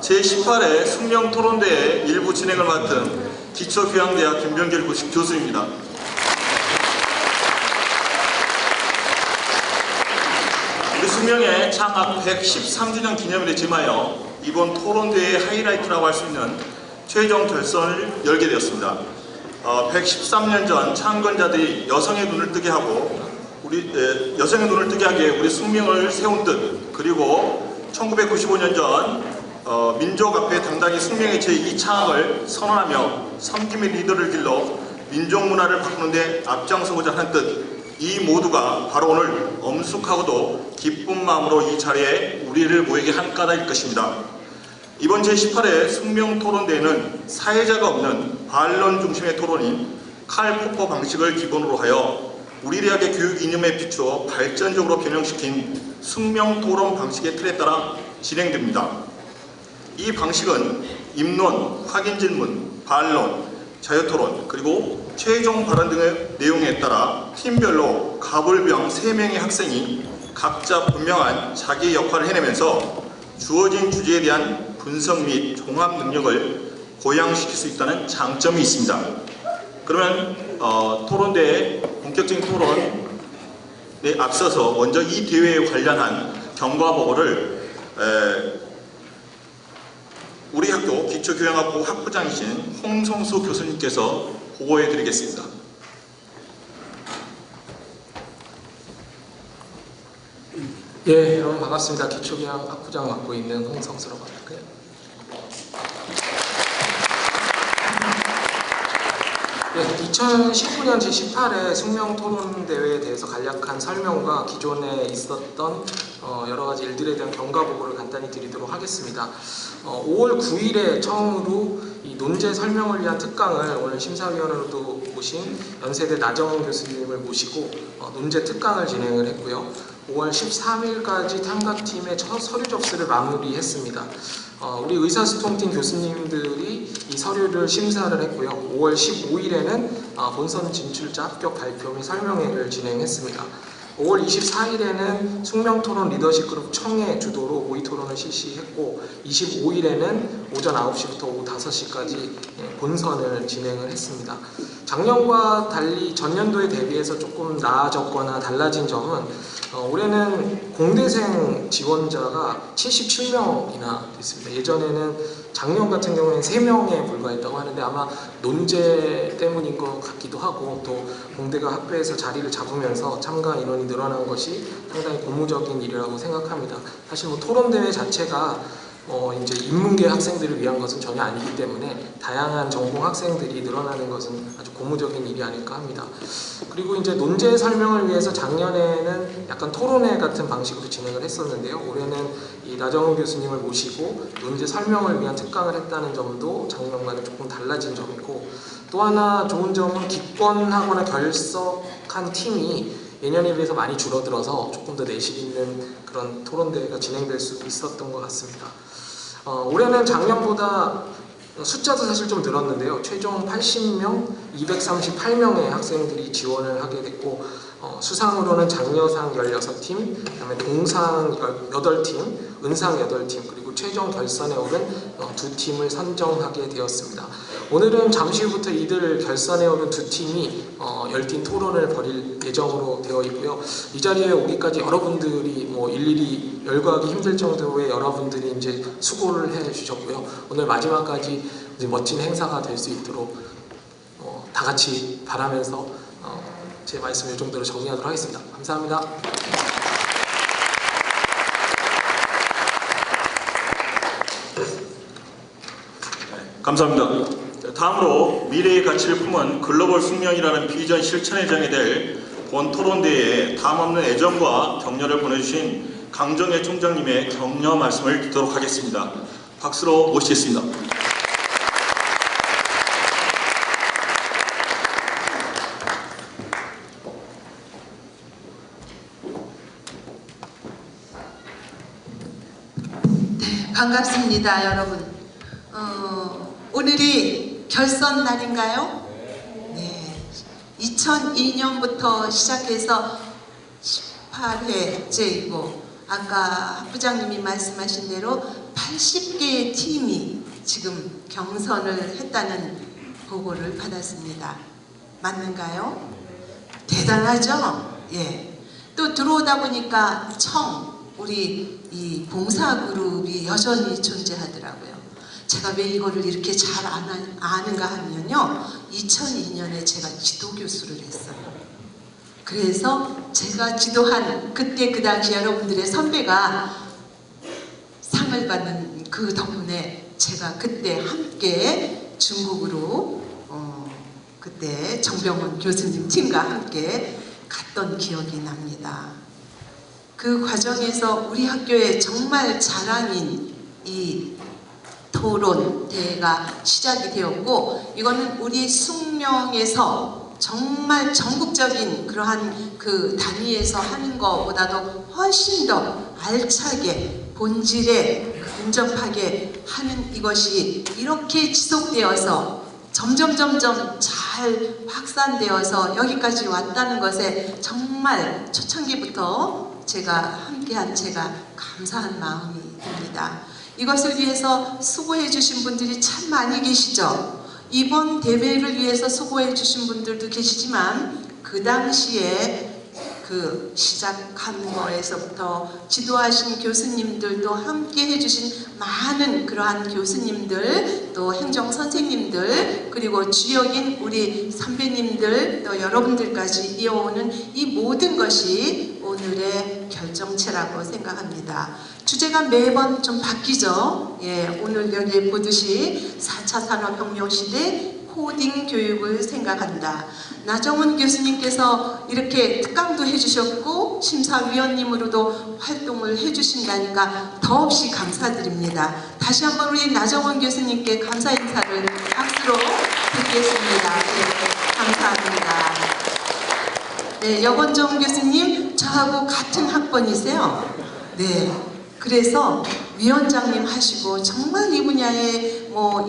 제18회 숙명토론대회 일부 진행을 맡은 기초교양대학 김병길 교수입니다. 우리 숙명의 창학 113주년 기념일에 지마여 이번 토론대회의 하이라이트라고 할 수 있는 최종 결선을 열게 되었습니다. 113년 전 창건자들이 여성의 눈을 뜨게 하고 여성의 눈을 뜨게 하기에 우리 숙명을 세운 뜻, 그리고 1995년 전 민족 앞에 당당히 숙명의 제2 창학을 선언하며 섬김의 리더를 길러 민족 문화를 바꾸는 데 앞장서고자 한 뜻, 이 모두가 바로 오늘 엄숙하고도 기쁜 마음으로 이 자리에 우리를 모이게 한 까닭일 것입니다. 이번 제18회 숙명토론대회는 사회자가 없는 반론 중심의 토론인 칼 포퍼 방식을 기본으로 하여 우리 대학의 교육 이념에 비추어 발전적으로 변형시킨 숙명토론 방식의 틀에 따라 진행됩니다. 이 방식은 입론, 확인질문, 반론, 자유토론, 그리고 최종 발언 등의 내용에 따라 팀별로 가불병 3명의 학생이 각자 분명한 자기의 역할을 해내면서 주어진 주제에 대한 분석 및 종합 능력을 고양시킬 수 있다는 장점이 있습니다. 그러면 토론대회 본격적인 토론에 앞서서 먼저 이 대회에 관련한 경과보고를 우리 학교 기초교양학부 학부장이신 홍성수 교수님께서 보고해 드리겠습니다. 예, 여러분 반갑습니다. 기초교양 학부장 맡고 있는 홍성수라고 합니다. 네, 2019년 제18회 숙명토론대회에 대해서 간략한 설명과 기존에 있었던 여러 가지 일들에 대한 경과보고를 간단히 드리도록 하겠습니다. 5월 9일에 처음으로 이 논제 설명을 위한 특강을 오늘 심사위원으로도 모신 연세대 나정훈 교수님을 모시고 논제 특강을 진행을 했고요. 5월 13일까지 탐각팀의 첫 서류 접수를 마무리했습니다. 우리 의사소통팀 교수님들이 이 서류를 심사를 했고요. 5월 15일에는 본선 진출자 합격 발표 및 설명회를 진행했습니다. 5월 24일에는 숙명토론 리더십 그룹 청해 주도로 모의토론을 실시했고 25일에는 오전 9시부터 오후 5시까지 본선을 진행을 했습니다. 작년과 달리 전년도에 대비해서 조금 나아졌거나 달라진 점은 올해는 공대생 지원자가 77명이나 됐습니다. 예전에는 작년 같은 경우에는 3명에 불과했다고 하는데 아마 논제 때문인 것 같기도 하고 또 공대가 학교에서 자리를 잡으면서 참가 인원이 늘어난 것이 상당히 고무적인 일이라고 생각합니다. 사실 토론대회 자체가 이제 인문계 학생들을 위한 것은 전혀 아니기 때문에 다양한 전공 학생들이 늘어나는 것은 아주 고무적인 일이 아닐까 합니다. 그리고 이제 논제 설명을 위해서 작년에는 약간 토론회 같은 방식으로 진행을 했었는데요. 올해는 이 나정훈 교수님을 모시고 논제 설명을 위한 특강을 했다는 점도 작년과는 조금 달라진 점이고, 또 하나 좋은 점은 기권하거나 결석한 팀이 예년에 비해서 많이 줄어들어서 조금 더 내실 있는 그런 토론대회가 진행될 수 있었던 것 같습니다. 올해는 작년보다 숫자도 사실 좀 늘었는데요. 최종 80명, 238명의 학생들이 지원을 하게 됐고 수상으로는 장려상 16팀, 그다음에 동상 8팀, 은상 8팀, 그리고 최종 결선에 오른 2팀을 선정하게 되었습니다. 오늘은 잠시 후부터 이들 결선에 오른 2팀이 열띤 토론을 벌일 예정으로 되어 있고요. 이 자리에 오기까지 여러분들이 일일이 열거하기 힘들 정도의 여러분들이 이제 수고를 해주셨고요. 오늘 마지막까지 이제 멋진 행사가 될 수 있도록 다 같이 바라면서 제 말씀을 이 정도로 정리하도록 하겠습니다. 감사합니다. 감사합니다. 다음으로 미래의 가치를 품은 글로벌 숙명이라는 비전 실천에 정의될 본 토론대회에 담없는 애정과 격려를 보내주신 강정혜 총장님의 격려 말씀을 듣도록 하겠습니다. 박수로 모시겠습니다. 네, 반갑습니다, 여러분. 오늘이 결선 날인가요? 네. 2002년부터 시작해서 18회째이고 아까 학부장님이 말씀하신 대로 80개의 팀이 지금 경선을 했다는 보고를 받았습니다. 맞는가요? 대단하죠? 예. 또 들어오다 보니까 우리 이 봉사그룹이 여전히 존재하더라고요. 제가 왜 이거를 이렇게 잘 아는가 하면요. 2002년에 제가 지도교수를 했어요. 그래서 제가 지도한 그때 그 당시 여러분들의 선배가 상을 받는 그 덕분에 제가 그때 함께 중국으로 그때 정병훈 교수님 팀과 함께 갔던 기억이 납니다. 그 과정에서 우리 학교의 정말 자랑인 이 토론 대회가 시작이 되었고, 이거는 우리 숙명에서 정말 전국적인 그러한 그 단위에서 하는 것보다도 훨씬 더 알차게 본질에 근접하게 하는 이것이 이렇게 지속되어서 점점 잘 확산되어서 여기까지 왔다는 것에 정말 초창기부터 제가 함께한 제가 감사한 마음이 듭니다. 이것을 위해서 수고해 주신 분들이 참 많이 계시죠. 이번 대회를 위해서 수고해 주신 분들도 계시지만 그 당시에 그 시작한 거에서부터 지도하신 교수님들도 함께 해주신 많은 그러한 교수님들, 또 행정 선생님들, 그리고 주역인 우리 선배님들, 또 여러분들까지 이어오는 이 모든 것이 오늘의 결정체라고 생각합니다. 주제가 매번 좀 바뀌죠. 예, 오늘 여기 보듯이 4차 산업혁명 시대 코딩 교육을 생각한다. 나정훈 교수님께서 이렇게 특강도 해주셨고 심사위원님으로도 활동을 해주신다니까 더없이 감사드립니다. 다시 한번 우리 나정훈 교수님께 감사 인사를 박수로 드리겠습니다. 네, 감사합니다. 네, 여건정 교수님, 저하고 같은 학번이세요. 네. 그래서 위원장님 하시고 정말 이 분야에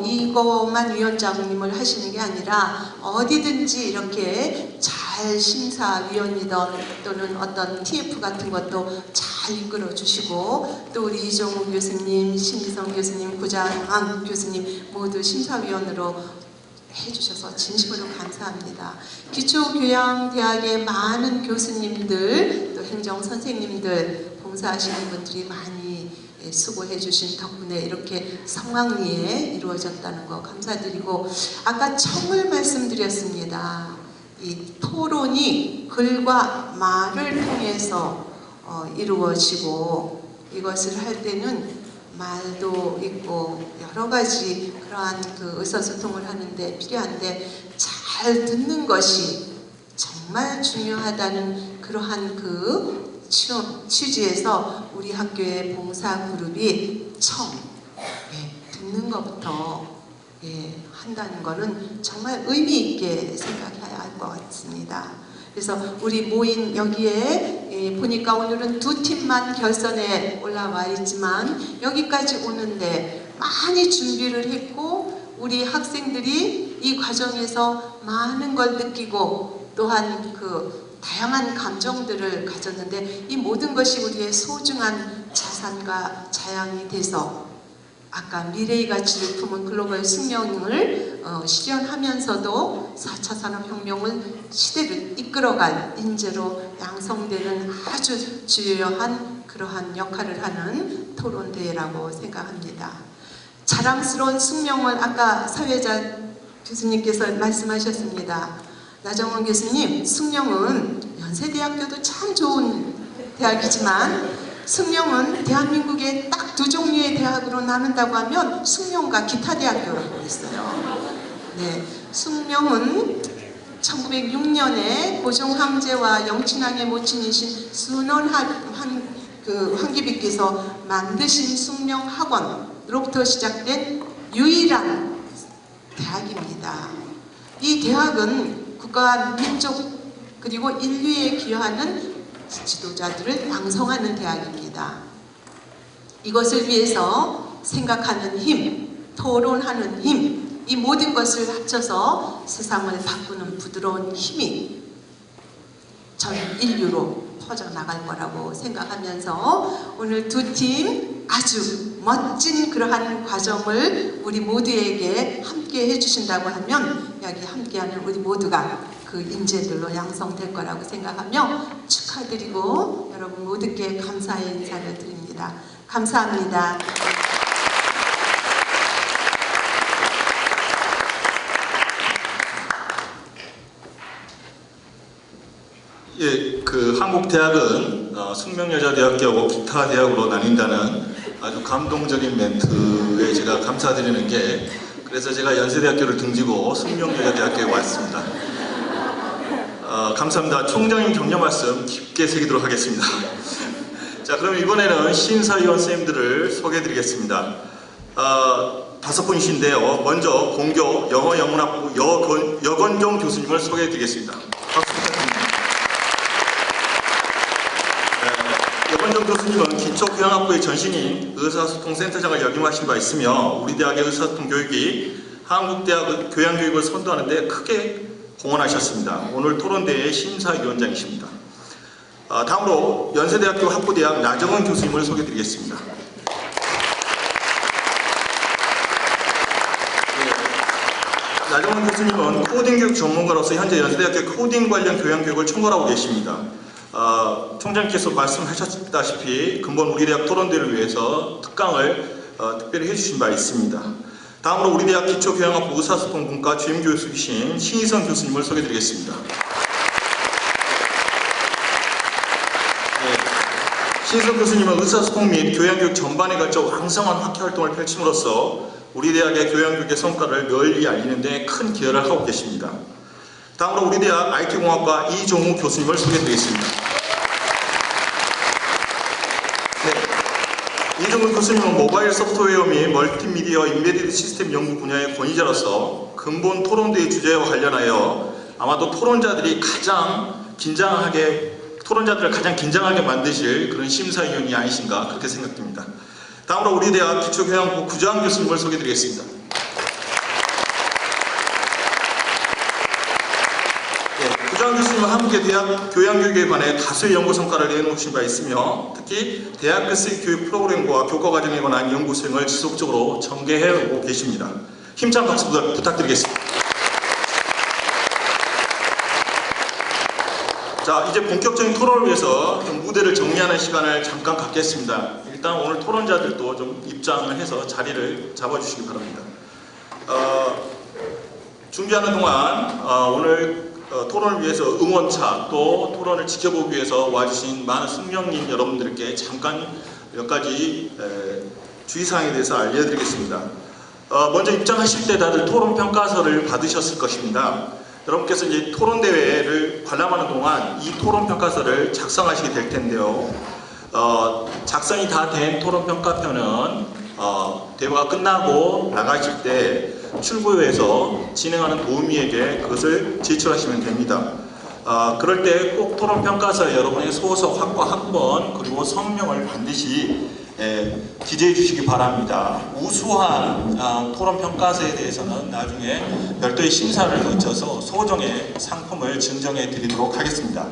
이것만 위원장님을 하시는 게 아니라 어디든지 이렇게 잘 심사위원이든 또는 어떤 TF 같은 것도 잘 이끌어 주시고, 또 우리 이종우 교수님, 신미성 교수님, 구장환 교수님 모두 심사위원으로 해주셔서 진심으로 감사합니다. 기초교양대학의 많은 교수님들, 또 행정선생님들, 봉사하시는 분들이 많이 수고해 주신 덕분에 이렇게 성황리에 이루어졌다는 거 감사드리고, 아까 청을 말씀드렸습니다. 이 토론이 글과 말을 통해서 이루어지고, 이것을 할 때는 말도 있고 여러 가지 그러한 그 의사소통을 하는데 필요한데, 잘 듣는 것이 정말 중요하다는 그러한 그 취지에서 우리 학교의 봉사그룹이 듣는 것부터 한다는 것은 정말 의미 있게 생각해야 할 것 같습니다. 그래서 우리 모인 여기에 보니까 오늘은 2팀만 결선에 올라와 있지만 여기까지 오는데 많이 준비를 했고, 우리 학생들이 이 과정에서 많은 걸 느끼고 또한 그 다양한 감정들을 가졌는데, 이 모든 것이 우리의 소중한 자산과 자양이 돼서 아까 미래의 가치를 품은 글로벌 숙명을 실현하면서도 4차 산업혁명을 시대를 이끌어갈 인재로 양성되는 아주 주요한 그러한 역할을 하는 토론대회라고 생각합니다. 자랑스러운 숙명을 아까 사회자 교수님께서 말씀하셨습니다. 나정훈 교수님, 숙명은 연세대학교도 참 좋은 대학이지만 숙명은 대한민국의 딱 2 종류의 대학으로 나눈다고 하면 숙명과 기타대학교라고 있어요. 네, 숙명은 1906년에 고종 황제와 영친왕의 모친이신 순원 황기비께서 만드신 숙명학원으로부터 시작된 유일한 대학입니다. 이 대학은 국가와 민족 그리고 인류에 기여하는 지도자들을 양성하는 대학입니다. 이것을 위해서 생각하는 힘, 토론하는 힘, 이 모든 것을 합쳐서 세상을 바꾸는 부드러운 힘이 전 인류로 퍼져나갈 거라고 생각하면서 오늘 두 팀 아주 멋진 그러한 과정을 우리 모두에게 함께 해주신다고 하면 여기 함께하는 우리 모두가 그 인재들로 양성될 거라고 생각하며 축하드리고 여러분 모두께 감사의 인사를 드립니다. 감사합니다. 예, 그 한국 대학은 숙명여자대학교하고 기타 대학으로 나뉜다는 아주 감동적인 멘트에 제가 감사드리는 게, 그래서 제가 연세대학교를 등지고 숙명여자대학교에 왔습니다. 감사합니다. 총장님 격려 말씀 깊게 새기도록 하겠습니다. 자, 그럼 이번에는 심사위원 선생님들을 소개해드리겠습니다. 5분이신데요. 먼저 공교 영어영문학부 여건종 교수님을 소개해드리겠습니다. 박수 부탁드립니다. 여건종 교수님은 기초교양학부의 전신인 의사소통센터장을 역임하신 바 있으며 우리 대학의 의사소통 교육이 한국대학의 교양교육을 선도하는 데 크게 공헌하셨습니다. 오늘 토론대회 심사위원장이십니다. 다음으로 연세대학교 학부대학 나정은 교수님을 소개해드리겠습니다. 나정은 교수님은 코딩 교육 전문가로서 현재 연세대학교 코딩 관련 교양교육을 총괄하고 계십니다. 총장님께서 말씀하셨다시피 근본 우리 대학 토론대를 위해서 특강을 특별히 해주신 바 있습니다. 다음으로 우리 대학 기초교양학부 의사소통분과 주임교수이신 신희선 교수님을 소개해드리겠습니다. 신희선 교수님은 의사소통 및 교양교육 전반에 걸쳐 왕성한 학회활동을 펼침으로써 우리 대학의 교양교육의 성과를 널리 알리는 데 큰 기여를 하고 계십니다. 다음으로 우리 대학 IT공학과 이종우 교수님을 소개해드리겠습니다. 이종우 교수님은 모바일 소프트웨어 및 멀티미디어 인베디드 시스템 연구 분야의 권위자로서 근본 토론대의 주제와 관련하여 아마도 토론자들을 가장 긴장하게 만드실 그런 심사위원이 아니신가 그렇게 생각됩니다. 다음으로 우리 대학 기초교양학부 구자환 교수님을 소개해드리겠습니다. 구자환 교수님은 한국의 대학 교양교육에 관해 다수의 연구 성과를 내놓으신 바 있으며 특히 대학교수의 교육 프로그램과 교과 과정에 관한 연구 수행을 지속적으로 전개해오고 계십니다. 힘찬 박수 부탁드리겠습니다. 자, 이제 본격적인 토론을 위해서 좀 무대를 정리하는 시간을 잠깐 갖겠습니다. 일단 오늘 토론자들도 좀 입장을 해서 자리를 잡아주시기 바랍니다. 준비하는 동안 오늘 토론을 위해서 응원차 또 토론을 지켜보기 위해서 와주신 많은 숙명님 여러분들께 잠깐 몇 가지 주의사항에 대해서 알려드리겠습니다. 먼저 입장하실 때 다들 토론 평가서를 받으셨을 것입니다. 여러분께서 이제 토론 대회를 관람하는 동안 이 토론 평가서를 작성하시게 될 텐데요. 작성이 다 된 토론 평가편은 대화가 끝나고 나가실 때 출구에서 진행하는 도우미에게 그것을 제출하시면 됩니다. 그럴 때 꼭 토론 평가서에 여러분의 소속 학과 학번 그리고 성명을 반드시 기재해 주시기 바랍니다. 우수한 토론 평가서에 대해서는 나중에 별도의 심사를 거쳐서 소정의 상품을 증정해 드리도록 하겠습니다.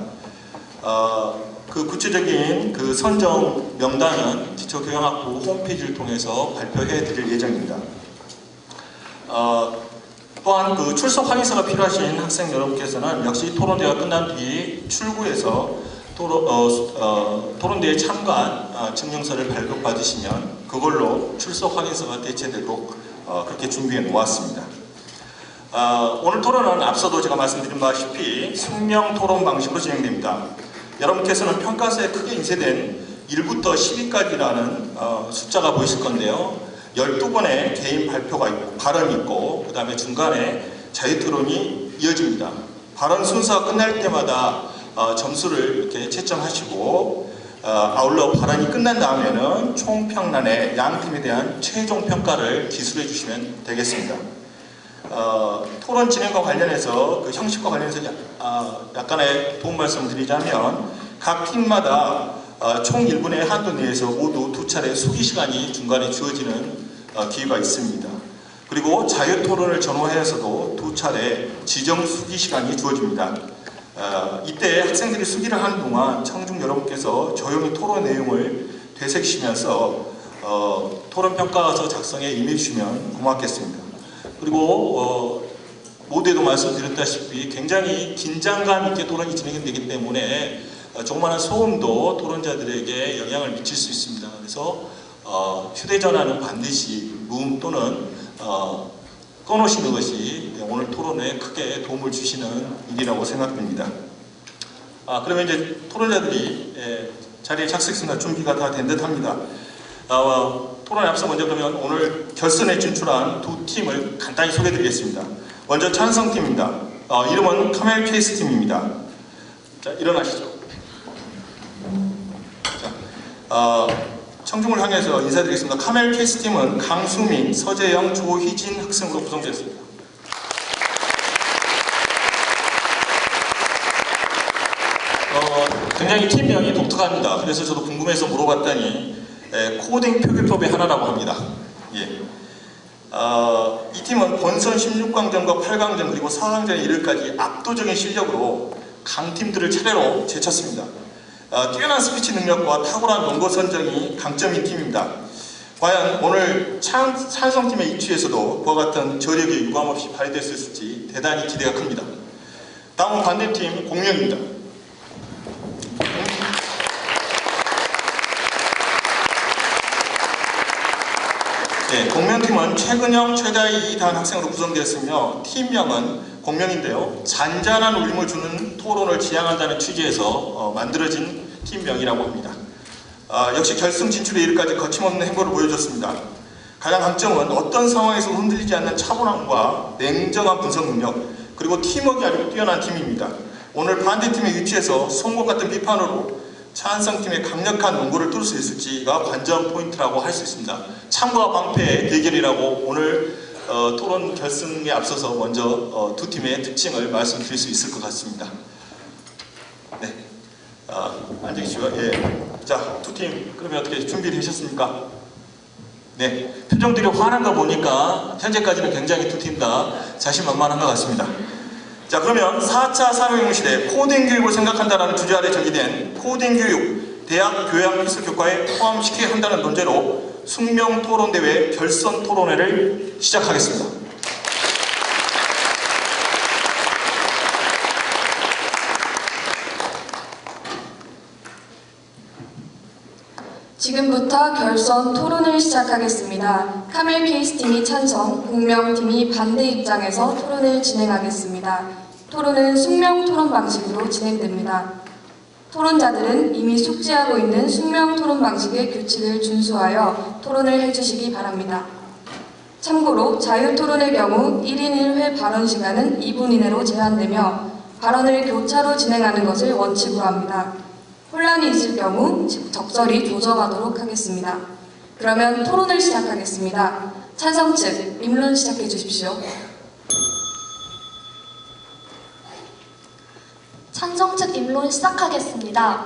그 구체적인 그 선정 명단은 기초교양학부 홈페이지를 통해서 발표해 드릴 예정입니다. 또한 그 출석 확인서가 필요하신 학생 여러분께서는 역시 토론대회가 끝난 뒤 출구에서 토론대회 참관 증명서를 발급받으시면 그걸로 출석 확인서가 대체되도록 그렇게 준비해 놓았습니다. 오늘 토론은 앞서도 제가 말씀드린 바다시피 숙명 토론 방식으로 진행됩니다. 여러분께서는 평가서에 크게 인쇄된 1부터 10위까지라는 숫자가 보이실 건데요. 12번의 개인 발표가 있고 발언이 있고 그 다음에 중간에 자유토론이 이어집니다. 발언 순서가 끝날 때마다 점수를 이렇게 채점하시고 아울러 발언이 끝난 다음에는 총평란에 양 팀에 대한 최종 평가를 기술해 주시면 되겠습니다. 토론 진행과 관련해서 그 형식과 관련해서 약간의 도움 말씀을 드리자면 각 팀마다 총 1분의 한도 내에서 모두 2차례 수기 시간이 중간에 주어지는 기회가 있습니다. 그리고 자유토론을 전후해서도 2차례 지정 수기 시간이 주어집니다. 이때 학생들이 수기를 하는 동안 청중 여러분께서 조용히 토론 내용을 되새기시면서 토론 평가서 작성에 임해 주시면 고맙겠습니다. 그리고 모두에도 말씀드렸다시피 굉장히 긴장감 있게 토론이 진행되기 때문에 조그마한 소음도 토론자들에게 영향을 미칠 수 있습니다. 그래서 휴대전화는 반드시 무음 또는 꺼놓으시는 것이 오늘 토론에 크게 도움을 주시는 일이라고 생각됩니다. 그러면 이제 토론자들이 자리에 착석했습니다. 준비가 다 된 듯합니다. 토론에 앞서 먼저 그러면 오늘 결선에 진출한 두 팀을 간단히 소개해드리겠습니다. 먼저 찬성팀입니다. 이름은 카멜 케이스 팀입니다. 자, 일어나시죠. 자, 청중을 향해서 인사드리겠습니다. 카멜 케이스 팀은 강수민, 서재영, 조희진 학생으로 구성되었습니다. 굉장히 팀명이 독특합니다. 그래서 저도 궁금해서 물어봤더니 코딩 표기법의 하나라고 합니다. 예. 이 팀은 본선 16강전과 8강전 그리고 4강전에 이르기까지 압도적인 실력으로 강팀들을 차례로 제쳤습니다. 뛰어난 스피치 능력과 탁월한 원고 선정이 강점인 팀입니다. 과연 오늘 찬성팀의 입추에서도 그와 같은 저력이 유감없이 발휘될 수 있을지 대단히 기대가 큽니다. 다음은 반대팀 공명입니다. 네, 공명팀은 최근영, 최다희, 이단 학생으로 구성되었으며 팀명은 공명인데요. 잔잔한 울림을 주는 토론을 지향한다는 취지에서 만들어진 팀명이라고 합니다. 역시 결승 진출에 이르기까지 거침없는 행보를 보여줬습니다. 가장 강점은 어떤 상황에서 흔들리지 않는 차분함과 냉정한 분석 능력, 그리고 팀워크가 아주 뛰어난 팀입니다. 오늘 반대팀의 위치에서 송곳 같은 비판으로 찬성팀의 강력한 원고를 뚫을 수 있을지가 관전 포인트라고 할 수 있습니다. 참과 방패의 대결이라고 오늘 토론 결승에 앞서서 먼저 두 팀의 특징을 말씀드릴 수 있을 것 같습니다. 네, 앉아 계시고요. 예. 자, 두 팀 그러면 어떻게 준비되셨습니까? 네, 표정들이 화난 거 보니까 현재까지는 굉장히 두 팀 다 자신만만한 것 같습니다. 자, 그러면 4차 산업혁명 시대 코딩 교육을 생각한다는 주제 아래 전개된 코딩 교육, 대학 교양 필수 교과에 포함시켜야 한다는 논제로 숙명 토론대회 결선 토론회를 시작하겠습니다. 지금부터 결선 토론을 시작하겠습니다. 카멜 케이스팀이 찬성, 공명팀이 반대 입장에서 토론을 진행하겠습니다. 토론은 숙명 토론 방식으로 진행됩니다. 토론자들은 이미 숙지하고 있는 숙명 토론 방식의 규칙을 준수하여 토론을 해주시기 바랍니다. 참고로 자유토론의 경우 1인 1회 발언 시간은 2분 이내로 제한되며 발언을 교차로 진행하는 것을 원칙으로 합니다. 혼란이 있을 경우 적절히 조정하도록 하겠습니다. 그러면 토론을 시작하겠습니다. 찬성 측, 임론 시작해 주십시오. 찬성 측 임론 시작하겠습니다.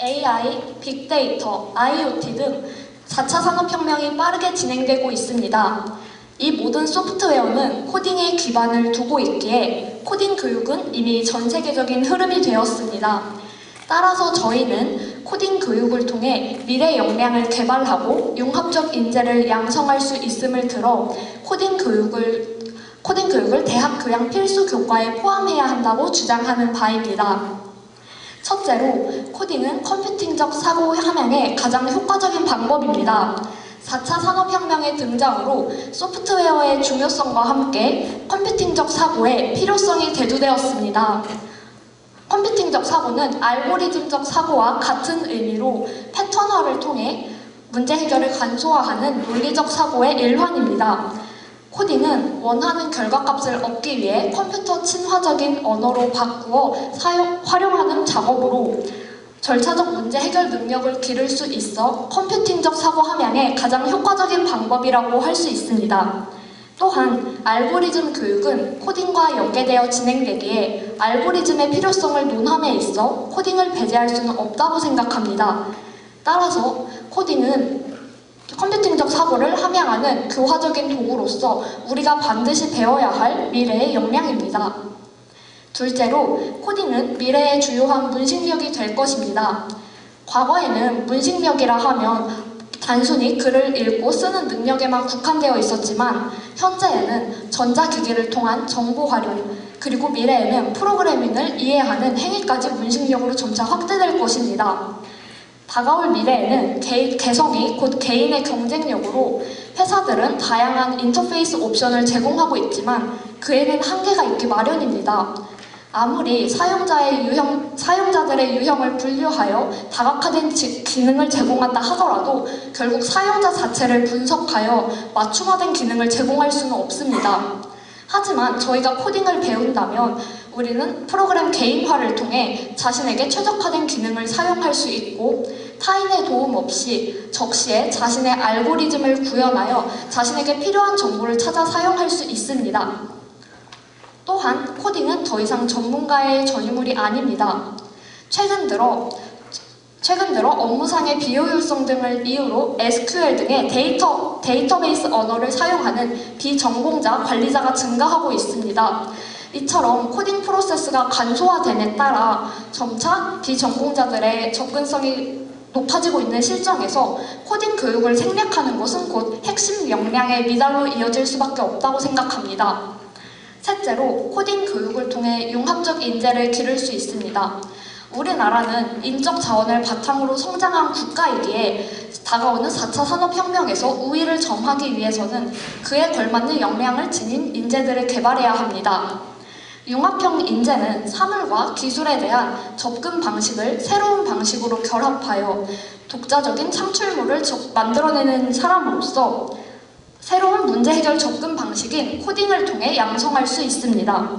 AI, 빅데이터, IoT 등 4차 산업혁명이 빠르게 진행되고 있습니다. 이 모든 소프트웨어는 코딩에 기반을 두고 있기에 코딩 교육은 이미 전 세계적인 흐름이 되었습니다. 따라서 저희는 코딩 교육을 통해 미래 역량을 개발하고 융합적 인재를 양성할 수 있음을 들어 코딩 교육을 대학 교양 필수 교과에 포함해야 한다고 주장하는 바입니다. 첫째로, 코딩은 컴퓨팅적 사고 함양의 가장 효과적인 방법입니다. 4차 산업혁명의 등장으로 소프트웨어의 중요성과 함께 컴퓨팅적 사고의 필요성이 대두되었습니다. 컴퓨팅적 사고는 알고리즘적 사고와 같은 의미로 패턴화를 통해 문제 해결을 간소화하는 논리적 사고의 일환입니다. 코딩은 원하는 결과값을 얻기 위해 컴퓨터 친화적인 언어로 바꾸어 활용하는 작업으로 절차적 문제 해결 능력을 기를 수 있어 컴퓨팅적 사고 함양의 가장 효과적인 방법이라고 할 수 있습니다. 또한 알고리즘 교육은 코딩과 연계되어 진행되기에 알고리즘의 필요성을 논함에 있어 코딩을 배제할 수는 없다고 생각합니다. 따라서 코딩은 컴퓨팅적 사고를 함양하는 교화적인 도구로서 우리가 반드시 배워야 할 미래의 역량입니다. 둘째로, 코딩은 미래의 주요한 문식력이 될 것입니다. 과거에는 문식력이라 하면 단순히 글을 읽고 쓰는 능력에만 국한되어 있었지만 현재에는 전자기기를 통한 정보 활용, 그리고 미래에는 프로그래밍을 이해하는 행위까지 문식력으로 점차 확대될 것입니다. 다가올 미래에는 개성이 곧 개인의 경쟁력으로 회사들은 다양한 인터페이스 옵션을 제공하고 있지만 그에는 한계가 있기 마련입니다. 아무리 사용자들의 유형을 분류하여 다각화된 기능을 제공한다 하더라도 결국 사용자 자체를 분석하여 맞춤화된 기능을 제공할 수는 없습니다. 하지만 저희가 코딩을 배운다면 우리는 프로그램 개인화를 통해 자신에게 최적화된 기능을 사용할 수 있고 타인의 도움 없이 적시에 자신의 알고리즘을 구현하여 자신에게 필요한 정보를 찾아 사용할 수 있습니다. 또한 코딩은 더 이상 전문가의 전유물이 아닙니다. 최근 들어 업무상의 비효율성 등을 이유로 SQL 등의 데이터베이스 언어를 사용하는 비전공자 관리자가 증가하고 있습니다. 이처럼 코딩 프로세스가 간소화됨에 따라 점차 비전공자들의 접근성이 높아지고 있는 실정에서 코딩 교육을 생략하는 것은 곧 핵심 역량의 미달로 이어질 수밖에 없다고 생각합니다. 셋째로, 코딩 교육을 통해 융합적 인재를 기를 수 있습니다. 우리나라는 인적 자원을 바탕으로 성장한 국가이기에 다가오는 4차 산업혁명에서 우위를 점하기 위해서는 그에 걸맞는 역량을 지닌 인재들을 개발해야 합니다. 융합형 인재는 사물과 기술에 대한 접근 방식을 새로운 방식으로 결합하여 독자적인 창출물을 만들어내는 사람으로서 새로운 문제 해결 접근 방식인 코딩을 통해 양성할 수 있습니다.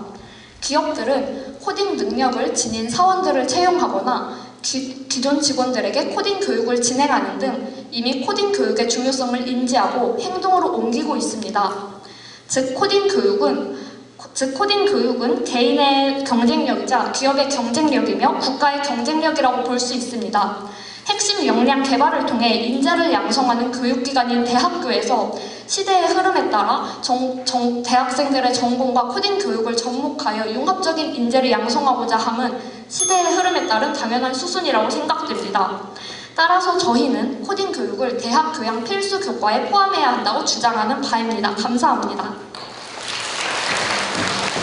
기업들은 코딩 능력을 지닌 사원들을 채용하거나 기존 직원들에게 코딩 교육을 진행하는 등 이미 코딩 교육의 중요성을 인지하고 행동으로 옮기고 있습니다. 즉 코딩 교육은 개인의 경쟁력이자 기업의 경쟁력이며 국가의 경쟁력이라고 볼 수 있습니다. 핵심 역량 개발을 통해 인재를 양성하는 교육기관인 대학교에서 시대의 흐름에 따라 대학생들의 전공과 코딩 교육을 접목하여 융합적인 인재를 양성하고자 함은 시대의 흐름에 따른 당연한 수순이라고 생각됩니다. 따라서 저희는 코딩 교육을 대학 교양 필수 교과에 포함해야 한다고 주장하는 바입니다. 감사합니다.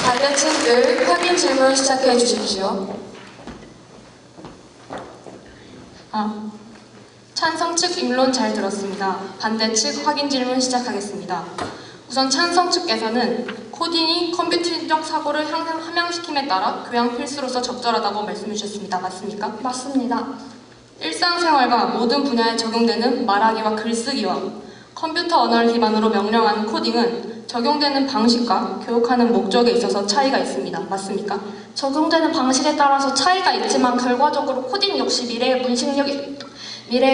반대측들 확인 질문 시작해 주십시오. 찬성 측 입론 잘 들었습니다. 반대 측 확인 질문 시작하겠습니다. 우선 찬성 측께서는 코딩이 컴퓨터적 사고를 함양시킴에 따라 교양 필수로서 적절하다고 말씀해 주셨습니다. 맞습니까? 맞습니다. 일상생활과 모든 분야에 적용되는 말하기와 글쓰기와 컴퓨터 언어를 기반으로 명령하는 코딩은 적용되는 방식과 교육하는 목적에 있어서 차이가 있습니다. 맞습니까? 적용되는 방식에 따라서 차이가 있지만 결과적으로 코딩 역시 미래의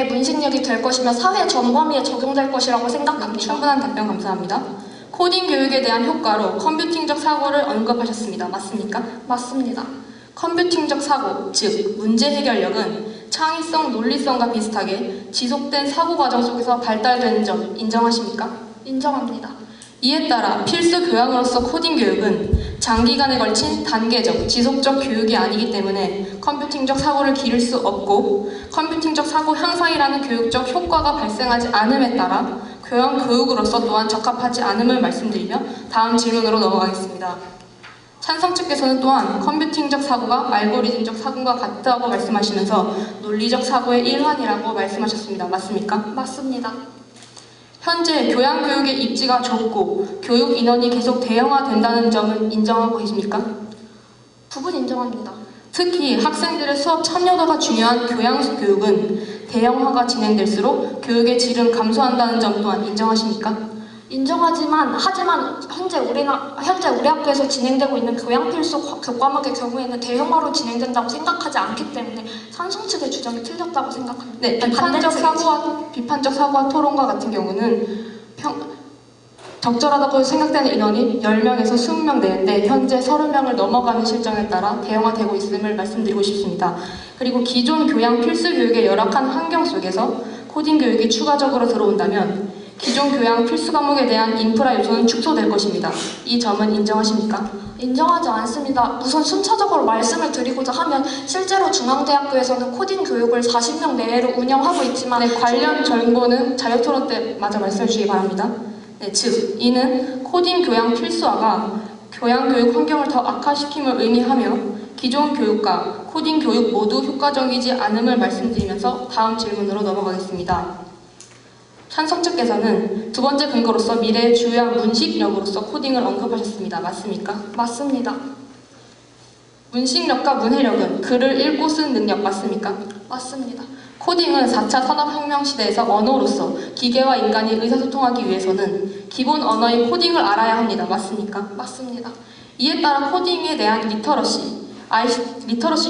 문식력이 될 것이며 사회 전 범위에 적용될 것이라고 생각합니다. 충분한 답변 감사합니다. 코딩 교육에 대한 효과로 컴퓨팅적 사고를 언급하셨습니다. 맞습니까? 맞습니다. 컴퓨팅적 사고, 즉 문제 해결력은 창의성, 논리성과 비슷하게 지속된 사고 과정 속에서 발달되는 점 인정하십니까? 인정합니다. 이에 따라 필수 교양으로서 코딩 교육은 장기간에 걸친 단계적, 지속적 교육이 아니기 때문에 컴퓨팅적 사고를 기를 수 없고 컴퓨팅적 사고 향상이라는 교육적 효과가 발생하지 않음에 따라 교양교육으로서 또한 적합하지 않음을 말씀드리며 다음 질문으로 넘어가겠습니다. 찬성 측께서는 또한 컴퓨팅적 사고가 알고리즘적 사고와 같다고 말씀하시면서 논리적 사고의 일환이라고 말씀하셨습니다. 맞습니까? 맞습니다. 현재 교양교육의 입지가 좁고 교육 인원이 계속 대형화된다는 점을 인정하고 계십니까? 부분 인정합니다. 특히 학생들의 수업 참여도가 중요한 교양교육은 대형화가 진행될수록 교육의 질은 감소한다는 점 또한 인정하십니까? 인정하지만 현재 우리 학교에서 진행되고 있는 교양 필수 교과목의 경우에는 대형화로 진행된다고 생각하지 않기 때문에 찬성 측의 주장이 틀렸다고 생각합니다. 네, 비판적 사고와 토론과 같은 경우는 적절하다고 생각되는 인원이 10명에서 20명 내인데 현재 30명을 넘어가는 실정에 따라 대형화되고 있음을 말씀드리고 싶습니다. 그리고 기존 교양 필수 교육의 열악한 환경 속에서 코딩 교육이 추가적으로 들어온다면 기존 교양 필수 과목에 대한 인프라 요소는 축소될 것입니다. 이 점은 인정하십니까? 인정하지 않습니다. 우선 순차적으로 말씀을 드리고자 하면 실제로 중앙대학교에서는 코딩 교육을 40명 내외로 운영하고 있지만 네, 관련 정보는 자유토론 때 마저 말씀해 주시기 바랍니다. 네, 즉, 이는 코딩 교양 필수화가 교양 교육 환경을 더 악화시킴을 의미하며 기존 교육과 코딩 교육 모두 효과적이지 않음을 말씀드리면서 다음 질문으로 넘어가겠습니다. 찬성 측께서는 두 번째 근거로서 미래의 주요한 문식력으로서 코딩을 언급하셨습니다. 맞습니까? 맞습니다. 문식력과 문해력은 글을 읽고 쓰는 능력 맞습니까? 맞습니다. 코딩은 4차 산업혁명 시대에서 언어로서 기계와 인간이 의사소통하기 위해서는 기본 언어인 코딩을 알아야 합니다. 맞습니까? 맞습니다. 이에 따라 코딩에 대한 리터러시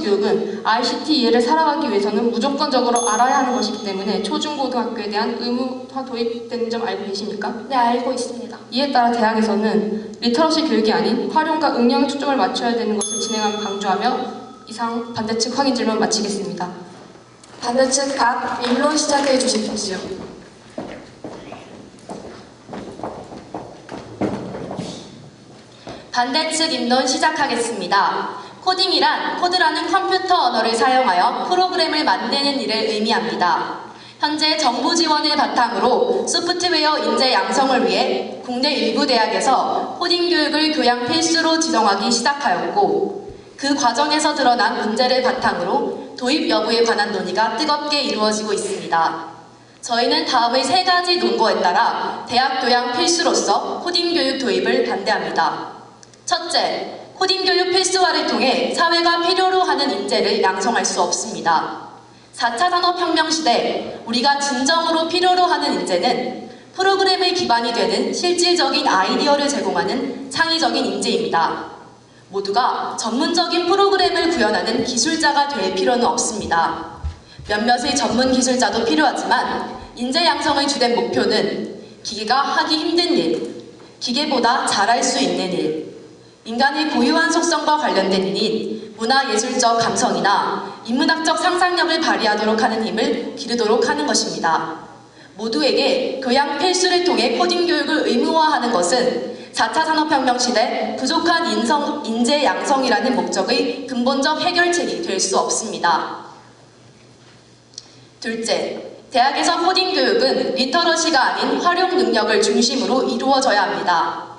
교육은 ICT 이해를 살아가기 위해서는 무조건적으로 알아야 하는 것이기 때문에 초중고등학교에 대한 의무화 도입되는 점 알고 계십니까? 네, 알고 있습니다. 이에 따라 대학에서는 리터러시 교육이 아닌 활용과 응용에 초점을 맞춰야 되는 것을 진행하며 강조하며 이상 반대측 확인 질문 마치겠습니다. 반대측 각 입론 시작해 주십시오. 반대측 입론 시작하겠습니다. 코딩이란 코드라는 컴퓨터 언어를 사용하여 프로그램을 만드는 일을 의미합니다. 현재 정부 지원을 바탕으로 소프트웨어 인재 양성을 위해 국내 일부 대학에서 코딩 교육을 교양 필수로 지정하기 시작하였고, 그 과정에서 드러난 문제를 바탕으로 도입 여부에 관한 논의가 뜨겁게 이루어지고 있습니다. 저희는 다음의 3가지 논거에 따라 대학 교양 필수로서 코딩 교육 도입을 반대합니다. 첫째, 코딩 교육 필수화를 통해 사회가 필요로 하는 인재를 양성할 수 없습니다. 4차 산업혁명 시대 우리가 진정으로 필요로 하는 인재는 프로그램의 기반이 되는 실질적인 아이디어를 제공하는 창의적인 인재입니다. 모두가 전문적인 프로그램을 구현하는 기술자가 될 필요는 없습니다. 몇몇의 전문 기술자도 필요하지만 인재 양성의 주된 목표는 기계가 하기 힘든 일, 기계보다 잘할 수 있는 일, 인간의 고유한 속성과 관련된 일인 문화예술적 감성이나 인문학적 상상력을 발휘하도록 하는 힘을 기르도록 하는 것입니다. 모두에게 교양 필수를 통해 코딩 교육을 의무화하는 것은 4차 산업혁명 시대 부족한 인재 양성이라는 목적의 근본적 해결책이 될 수 없습니다. 둘째, 대학에서 코딩 교육은 리터러시가 아닌 활용 능력을 중심으로 이루어져야 합니다.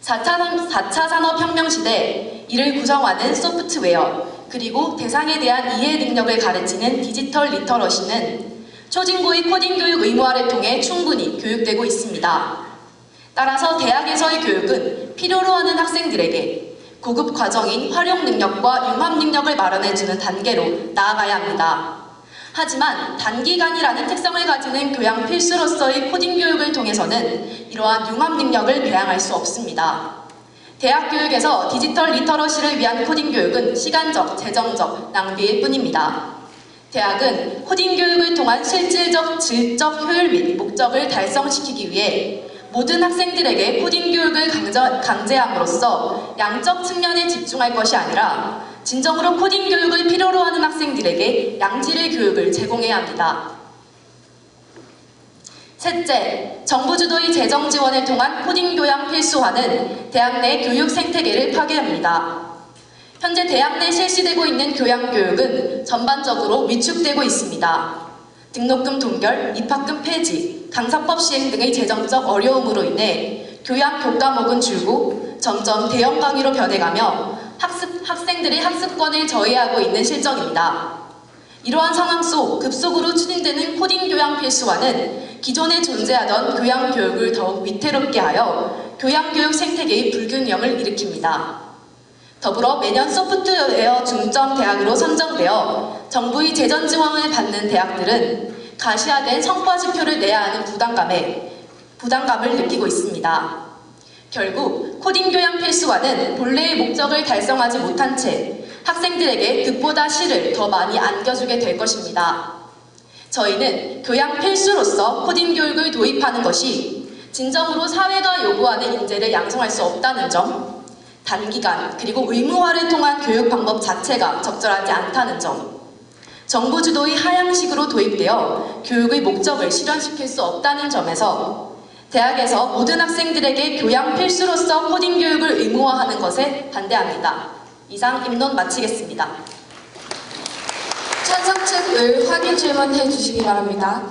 4차 산업혁명 시대 이를 구성하는 소프트웨어 그리고 대상에 대한 이해 능력을 가르치는 디지털 리터러시는 초중고의 코딩 교육 의무화를 통해 충분히 교육되고 있습니다. 따라서 대학에서의 교육은 필요로 하는 학생들에게 고급 과정인 활용 능력과 융합 능력을 마련해주는 단계로 나아가야 합니다. 하지만 단기간이라는 특성을 가지는 교양 필수로서의 코딩 교육을 통해서는 이러한 융합 능력을 배양할 수 없습니다. 대학 교육에서 디지털 리터러시를 위한 코딩 교육은 시간적, 재정적 낭비일 뿐입니다. 대학은 코딩 교육을 통한 실질적, 질적 효율 및 목적을 달성시키기 위해 모든 학생들에게 코딩 교육을 강제함으로써 양적 측면에 집중할 것이 아니라 진정으로 코딩 교육을 필요로 하는 학생들에게 양질의 교육을 제공해야 합니다. 셋째, 정부 주도의 재정 지원을 통한 코딩 교양 필수화는 대학 내 교육 생태계를 파괴합니다. 현재 대학 내 실시되고 있는 교양 교육은 전반적으로 위축되고 있습니다. 등록금 동결, 입학금 폐지, 강사법 시행 등의 재정적 어려움으로 인해 교양 교과목은 줄고 점점 대형 강의로 변해가며 학생들의 학습권을 저해하고 있는 실정입니다. 이러한 상황 속 급속으로 추진되는 코딩 교양 필수화는 기존에 존재하던 교양 교육을 더욱 위태롭게 하여 교양 교육 생태계의 불균형을 일으킵니다. 더불어 매년 소프트웨어 중점 대학으로 선정되어 정부의 재정 지원을 받는 대학들은 가시화된 성과 지표를 내야 하는 부담감을 느끼고 있습니다. 결국 코딩 교양 필수화는 본래의 목적을 달성하지 못한 채 학생들에게 득보다 실을 더 많이 안겨주게 될 것입니다. 저희는 교양 필수로서 코딩 교육을 도입하는 것이 진정으로 사회가 요구하는 인재를 양성할 수 없다는 점, 단기간 그리고 의무화를 통한 교육 방법 자체가 적절하지 않다는 점, 정부 주도의 하향식으로 도입되어 교육의 목적을 실현시킬 수 없다는 점에서 대학에서 모든 학생들에게 교양 필수로서 코딩 교육을 의무화하는 것에 반대합니다. 이상 입론 마치겠습니다. 찬성 측을 확인 질문해 주시기 바랍니다.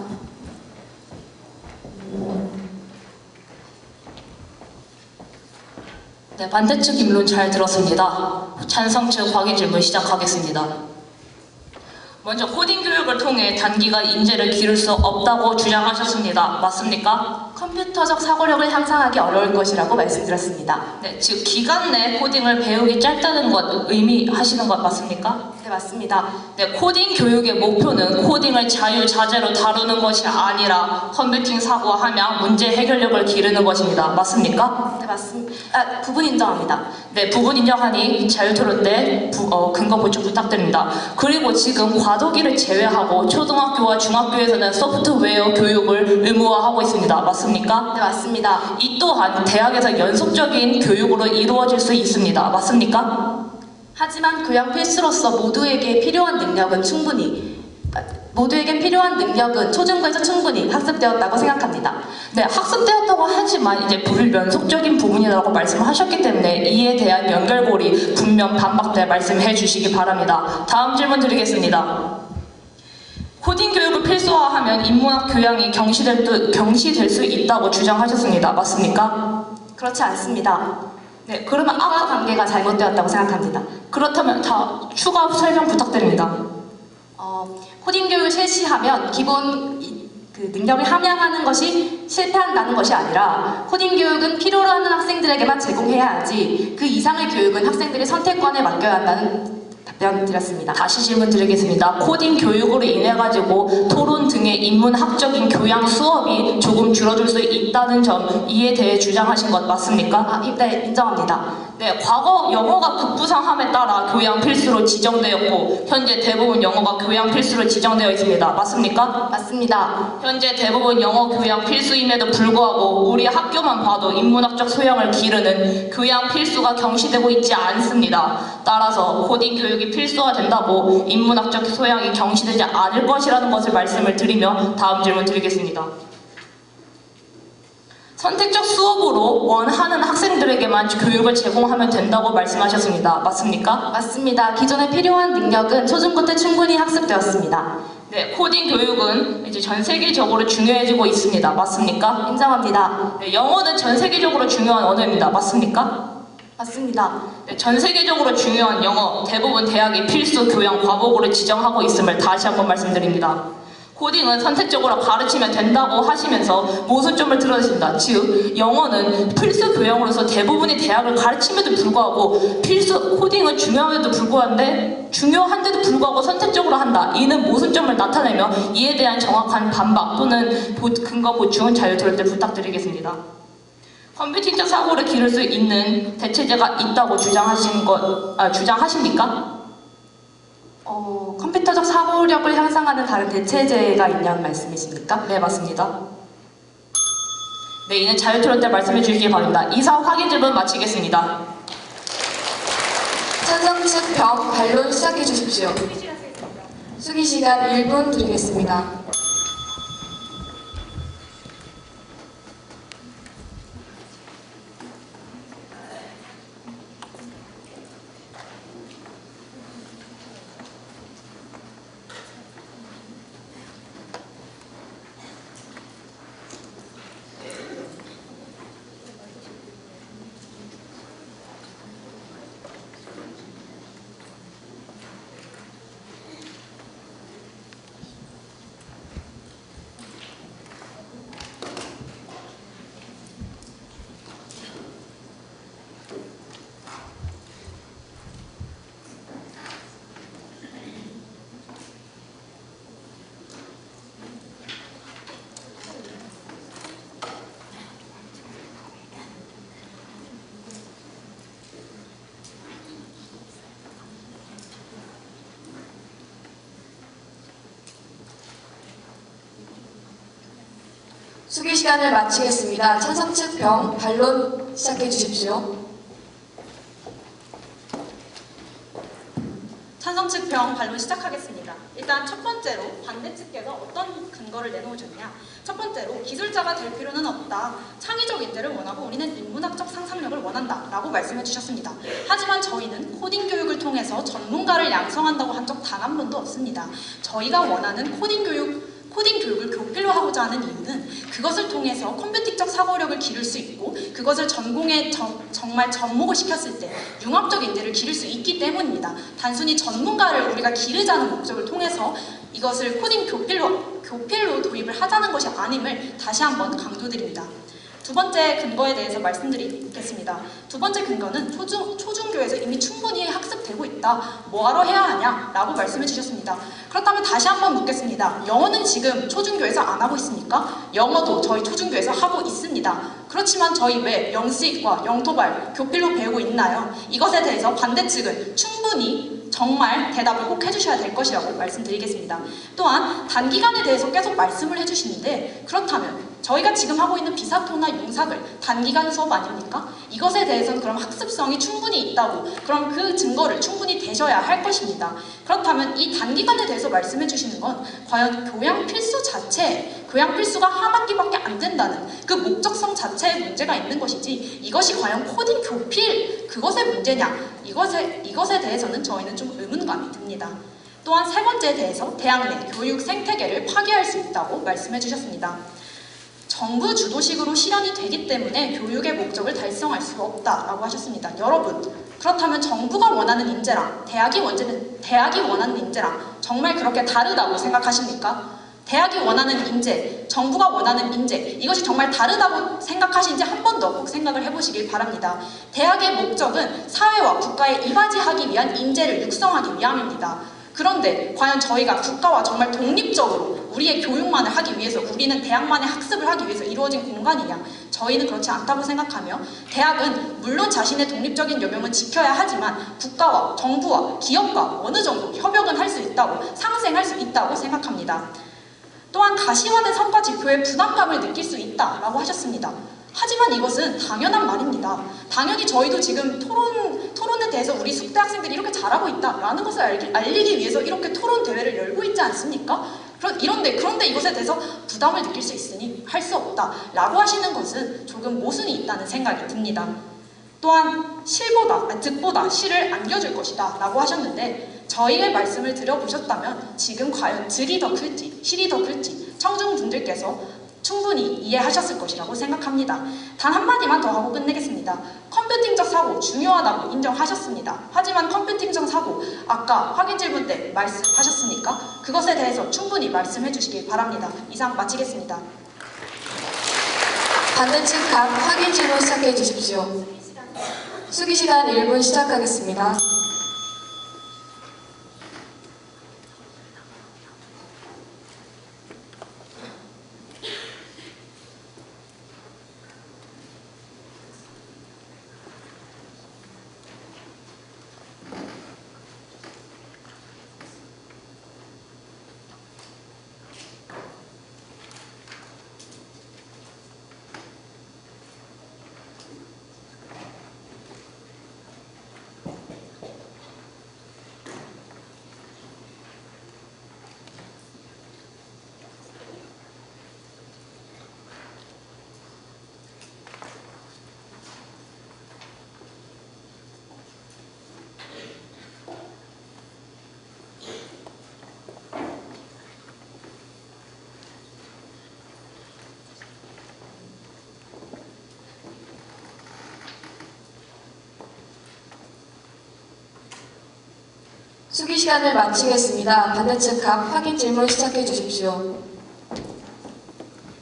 네, 반대측 입론 잘 들었습니다. 찬성 측 확인 질문 시작하겠습니다. 먼저 코딩 교육을 통해 단기간 인재를 기를 수 없다고 주장하셨습니다. 맞습니까? 컴퓨터적 사고력을 향상하기 어려울 것이라고 말씀드렸습니다. 네, 즉 기간 내 코딩을 배우기 짧다는 것 의미하시는 것 맞습니까? 네, 맞습니다. 네, 코딩 교육의 목표는 코딩을 자유자재로 다루는 것이 아니라 컴퓨팅 사고와 함양 문제 해결력을 기르는 것입니다. 맞습니까? 네, 맞습니다. 부분 인정합니다. 네, 부분 인정하니 자유토론 때 근거 보충 부탁드립니다. 그리고 지금 과도기를 제외하고 초등학교와 중학교에서는 소프트웨어 교육을 의무화하고 있습니다. 맞습니까? 네, 맞습니다. 이 또한 대학에서 연속적인 교육으로 이루어질 수 있습니다. 맞습니까? 하지만 교양 필수로서 모두에게 필요한 능력은 초중고에서 충분히 학습되었다고 생각합니다. 네, 학습되었다고 하지만 이제 불면속적인 부분이라고 말씀하셨기 때문에 이에 대한 연결고리 분명 반박될 말씀해 주시기 바랍니다. 다음 질문 드리겠습니다. 코딩 교육을 필수화하면 인문학 교양이 경시될 수 있다고 주장하셨습니다. 맞습니까? 그렇지 않습니다. 네, 그러면 학과 관계가 잘못되었다고 생각합니다. 그렇다면 다 추가 설명 부탁드립니다. 코딩 교육을 실시하면 기본 능력을 함양하는 것이 실패한다는 것이 아니라 코딩 교육은 필요로 하는 학생들에게만 제공해야 하지 그 이상의 교육은 학생들의 선택권에 맡겨야 한다는 답변 드렸습니다. 다시 질문 드리겠습니다. 코딩 교육으로 인해 가지고 토론 등의 인문학적인 교양 수업이 조금 줄어들 수 있다는 점 이에 대해 주장하신 것 맞습니까? 네, 인정합니다. 네, 과거 영어가 급부상함에 따라 교양 필수로 지정되었고 현재 대부분 영어가 교양 필수로 지정되어 있습니다. 맞습니까? 맞습니다. 현재 대부분 영어 교양 필수임에도 불구하고 우리 학교만 봐도 인문학적 소양을 기르는 교양 필수가 경시되고 있지 않습니다. 따라서 코딩 교육이 필수화된다고 인문학적 소양이 경시되지 않을 것이라는 것을 말씀을 드리며 다음 질문 드리겠습니다. 선택적 수업으로 원하는 학생들에게만 교육을 제공하면 된다고 말씀하셨습니다. 맞습니까? 맞습니다. 기존에 필요한 능력은 초중고 때 충분히 학습되었습니다. 네, 코딩 교육은 이제 전 세계적으로 중요해지고 있습니다. 맞습니까? 인정합니다. 네, 영어는 전 세계적으로 중요한 언어입니다. 맞습니까? 맞습니다. 네, 전 세계적으로 중요한 영어, 대부분 대학이 필수 교양 과목으로 지정하고 있음을 다시 한번 말씀드립니다. 코딩은 선택적으로 가르치면 된다고 하시면서 모순점을 드러내십니다. 즉, 영어는 필수 교양으로서 대부분의 대학을 가르침에도 불구하고 코딩은 중요한데도 불구하고 선택적으로 한다. 이는 모순점을 나타내며 이에 대한 정확한 반박 또는 근거 보충은 자유토론 때 부탁드리겠습니다. 컴퓨팅적 사고를 기를 수 있는 대체제가 있다고 주장하십니까? 컴퓨터적 사고력을 향상하는 다른 대체제가 있냐는 말씀이십니까? 네, 맞습니다. 네, 이는 자유토론 때 말씀해 주시기 바랍니다. 이상 확인 질문 마치겠습니다. 찬성 측 병 반론 시작해 주십시오. 수기 시간 1분 드리겠습니다. 수기 시간을 마치겠습니다. 찬성 측 병 반론 시작해 주십시오. 찬성 측 병 반론 시작하겠습니다. 일단 첫 번째로 반대 측께서 어떤 근거를 내놓으셨냐. 첫 번째로 기술자가 될 필요는 없다. 창의적 인재를 원하고 우리는 인문학적 상상력을 원한다. 라고 말씀해 주셨습니다. 하지만 저희는 코딩 교육을 통해서 전문가를 양성한다고 한 적 단 한 번도 없습니다. 저희가 원하는 코딩 교육을 교필로 하고자 하는 이유는 그것을 통해서 컴퓨팅적 사고력을 기를 수 있고 그것을 전공에 정말 접목을 시켰을 때 융합적 인재를 기를 수 있기 때문입니다. 단순히 전문가를 우리가 기르자는 목적을 통해서 이것을 코딩 교필로 도입을 하자는 것이 아님을 다시 한번 강조드립니다. 두 번째 근거에 대해서 말씀드리겠습니다. 두 번째 근거는 초중교에서 이미 충분히 학습되고 있다. 뭐하러 해야 하냐? 라고 말씀해 주셨습니다. 그렇다면 다시 한번 묻겠습니다. 영어는 지금 초중교에서 안 하고 있습니까? 영어도 저희 초중교에서 하고 있습니다. 그렇지만 저희 왜 영수익과 영토발 교필로 배우고 있나요? 이것에 대해서 반대 측은 충분히 정말 대답을 꼭 해주셔야 될 것이라고 말씀드리겠습니다. 또한 단기간에 대해서 계속 말씀을 해주시는데 그렇다면 저희가 지금 하고 있는 비사토나 융삭을 단기간 수업 아닙니까? 이것에 대해서는 그럼 학습성이 충분히 있다고 그럼 그 증거를 충분히 대셔야 할 것입니다. 그렇다면 이 단기간에 대해서 말씀해 주시는 건 과연 교양 필수 자체, 교양 필수가 한 학기밖에 안 된다는 그 목적성 자체에 문제가 있는 것이지 이것이 과연 코딩 교필 그것의 문제냐 이것에 대해서는 저희는 좀 의문감이 듭니다. 또한 세 번째에 대해서 대학 내 교육 생태계를 파괴할 수 있다고 말씀해 주셨습니다. 정부 주도식으로 실현이 되기 때문에 교육의 목적을 달성할 수 없다라고 하셨습니다. 여러분, 그렇다면 정부가 원하는 인재랑 대학이 원하는 인재랑 정말 그렇게 다르다고 생각하십니까? 대학이 원하는 인재, 정부가 원하는 인재, 이것이 정말 다르다고 생각하시는지 한 번 더 꼭 생각을 해보시길 바랍니다. 대학의 목적은 사회와 국가에 이바지하기 위한 인재를 육성하기 위함입니다. 그런데 과연 저희가 국가와 정말 독립적으로 우리의 교육만을 하기 위해서 우리는 대학만의 학습을 하기 위해서 이루어진 공간이냐? 저희는 그렇지 않다고 생각하며 대학은 물론 자신의 독립적인 여명은 지켜야 하지만 국가와 정부와 기업과 어느 정도 협력은 할 수 있다고 상생할 수 있다고 생각합니다. 또한 가시화된 성과 지표에 부담감을 느낄 수 있다라고 하셨습니다. 하지만 이것은 당연한 말입니다. 당연히 저희도 지금 토론에 대해서 우리 숙대 학생들이 이렇게 잘하고 있다라는 것을 알리기 위해서 이렇게 토론 대회를 열고 있지 않습니까? 그런데 이것에 대해서 부담을 느낄 수 있으니 할 수 없다라고 하시는 것은 조금 모순이 있다는 생각이 듭니다. 또한 득보다 실을 안겨줄 것이다 라고 하셨는데 저희의 말씀을 들어보셨다면 지금 과연 득이 더 클지 실이 더 클지 청중분들께서 충분히 이해하셨을 것이라고 생각합니다. 단 한마디만 더 하고 끝내겠습니다. 컴퓨팅적 사고 중요하다고 인정하셨습니다. 하지만 컴퓨팅적 사고 아까 확인 질문 때 말씀하셨으니까 그것에 대해서 충분히 말씀해 주시길 바랍니다. 이상 마치겠습니다. 반대측 각 확인 질문 시작해 주십시오. 수기 시간 1분 시작하겠습니다. 수기 시간을 마치겠습니다. 반대측 각 확인 질문 시작해 주십시오.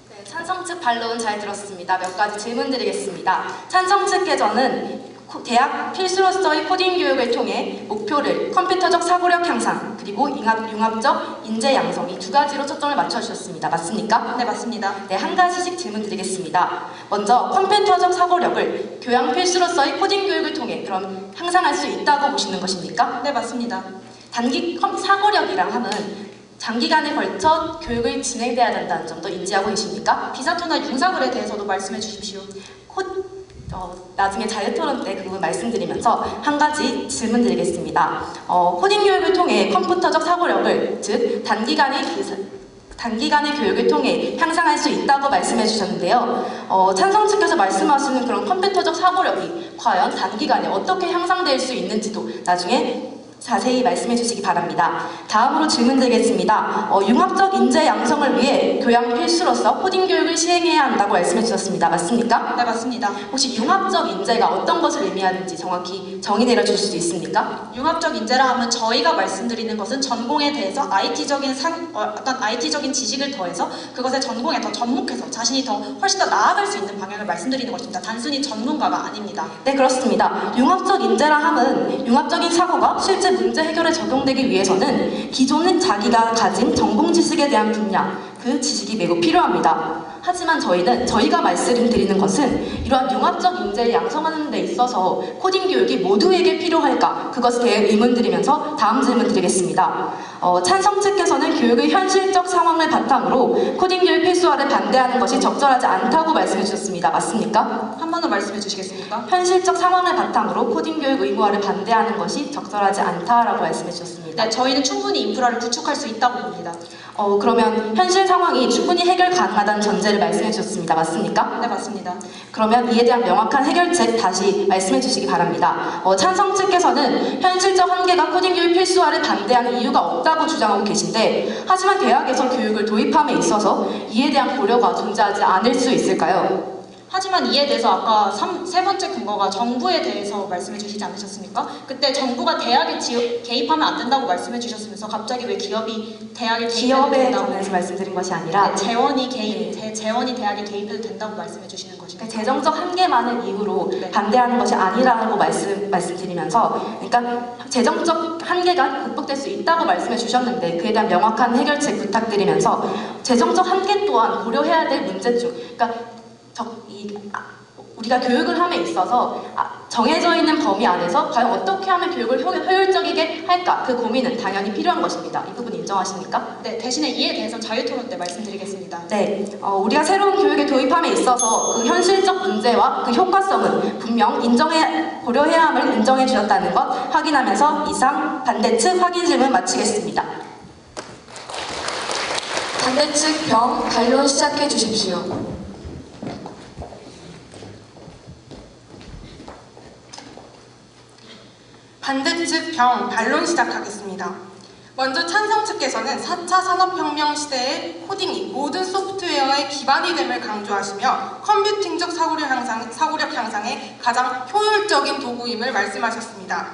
네, 찬성 측 반론 잘 들었습니다. 몇 가지 질문 드리겠습니다. 찬성 측께서는 대학 필수로서의 코딩 교육을 통해 목표를 컴퓨터적 사고력 향상 그리고 융합적 인재 양성 이 두 가지로 초점을 맞춰주셨습니다. 맞습니까? 네, 맞습니다. 네, 한 가지씩 질문 드리겠습니다. 먼저 컴퓨터적 사고력을 교양 필수로서의 코딩 교육을 통해 그럼 향상할 수 있다고 보시는 것입니까? 네, 맞습니다. 단기 사고력이랑 하면 장기간에 걸쳐 교육을 진행돼야 된다는 점도 인지하고 계십니까? 비사토나 융사글에 대해서도 말씀해 주십시오. 나중에 자유토론 때 그 부분 말씀드리면서 한 가지 질문 드리겠습니다. 코딩 교육을 통해 컴퓨터적 사고력을, 즉 단기간의 교육을 통해 향상할 수 있다고 말씀해 주셨는데요. 찬성 측에서 말씀하시는 그런 컴퓨터적 사고력이 과연 단기간에 어떻게 향상될 수 있는지도 나중에 자세히 말씀해 주시기 바랍니다. 다음으로 질문 드리겠습니다. 융합적 인재 양성을 위해 교양 필수로서 코딩 교육을 시행해야 한다고 말씀해 주셨습니다. 맞습니까? 네, 맞습니다. 혹시 융합적 인재가 어떤 것을 의미하는지 정확히 정의 내려주실 수 있습니까? 융합적 인재라 하면 저희가 말씀드리는 것은 전공에 대해서 어떤 IT적인 지식을 더해서 그것에 전공에 더 접목해서 자신이 훨씬 더 나아갈 수 있는 방향을 말씀드리는 것입니다. 단순히 전문가가 아닙니다. 네, 그렇습니다. 융합적 인재라 함은 융합적인 사고가 실제 문제 해결에 적용되기 위해서는 기존은 자기가 가진 전공 지식에 대한 분야, 그 지식이 매우 필요합니다. 하지만 저희가 말씀드리는 것은 이러한 융합적 인재를 양성하는 데 있어서 코딩 교육이 모두에게 필요할까? 그것에 대해 의문드리면서 다음 질문 드리겠습니다. 찬성 측에서는 교육의 현실적 상황을 바탕으로 코딩 교육 필수화를 반대하는 것이 적절하지 않다고 말씀해 주셨습니다. 맞습니까? 한 번 더 말씀해 주시겠습니까? 현실적 상황을 바탕으로 코딩 교육 의무화를 반대하는 것이 적절하지 않다라고 말씀해 주셨습니다. 네, 저희는 충분히 인프라를 구축할 수 있다고 봅니다. 그러면 현실 상황이 충분히 해결 가능하다는 전제를 말씀해 주셨습니다. 맞습니까? 네, 맞습니다. 그러면 이에 대한 명확한 해결책 다시 말씀해 주시기 바랍니다. 찬성 측에서는 현실적 한계가 코딩 교육 필수화를 반대하는 이유가 없다고 주장하고 계신데, 하지만 대학에서 교육을 도입함에 있어서 이에 대한 고려가 존재하지 않을 수 있을까요? 하지만 이에 대해서 아까 세 번째 근거가 정부에 대해서 말씀해 주시지 않으셨습니까? 그때 정부가 대학에 개입하면 안 된다고 말씀해 주셨으면서 갑자기 왜 기업이 대학에 개입해도 기업에 된다고 관해서 말씀드린 것이 아니라 재원이 대학에 개입해도 된다고 말씀해 주시는 것입니다. 재정적 한계만을 이유로 네. 반대하는 것이 아니라고 말씀드리면서, 그러니까 재정적 한계가 극복될 수 있다고 말씀해 주셨는데 그에 대한 명확한 해결책 부탁드리면서 재정적 한계 또한 고려해야 될 문제 중, 그러니까 우리가 교육을 함에 있어서 정해져 있는 범위 안에서 과연 어떻게 하면 교육을 효율적이게 할까, 그 고민은 당연히 필요한 것입니다. 이 부분 인정하십니까? 네, 대신에 이에 대해서 자유토론 때 말씀드리겠습니다. 네, 우리가 새로운 교육에 도입함에 있어서 그 현실적 문제와 그 효과성은 분명 고려해야 함을 인정해 주셨다는 것 확인하면서 이상 반대측 확인 질문 마치겠습니다. 반대측 병 반론 시작해 주십시오. 반대측 병 반론 시작하겠습니다. 먼저 찬성 측에서는 4차 산업혁명 시대의 코딩이 모든 소프트웨어의 기반이 됨을 강조하시며 컴퓨팅적 사고력 향상에 가장 효율적인 도구임을 말씀하셨습니다.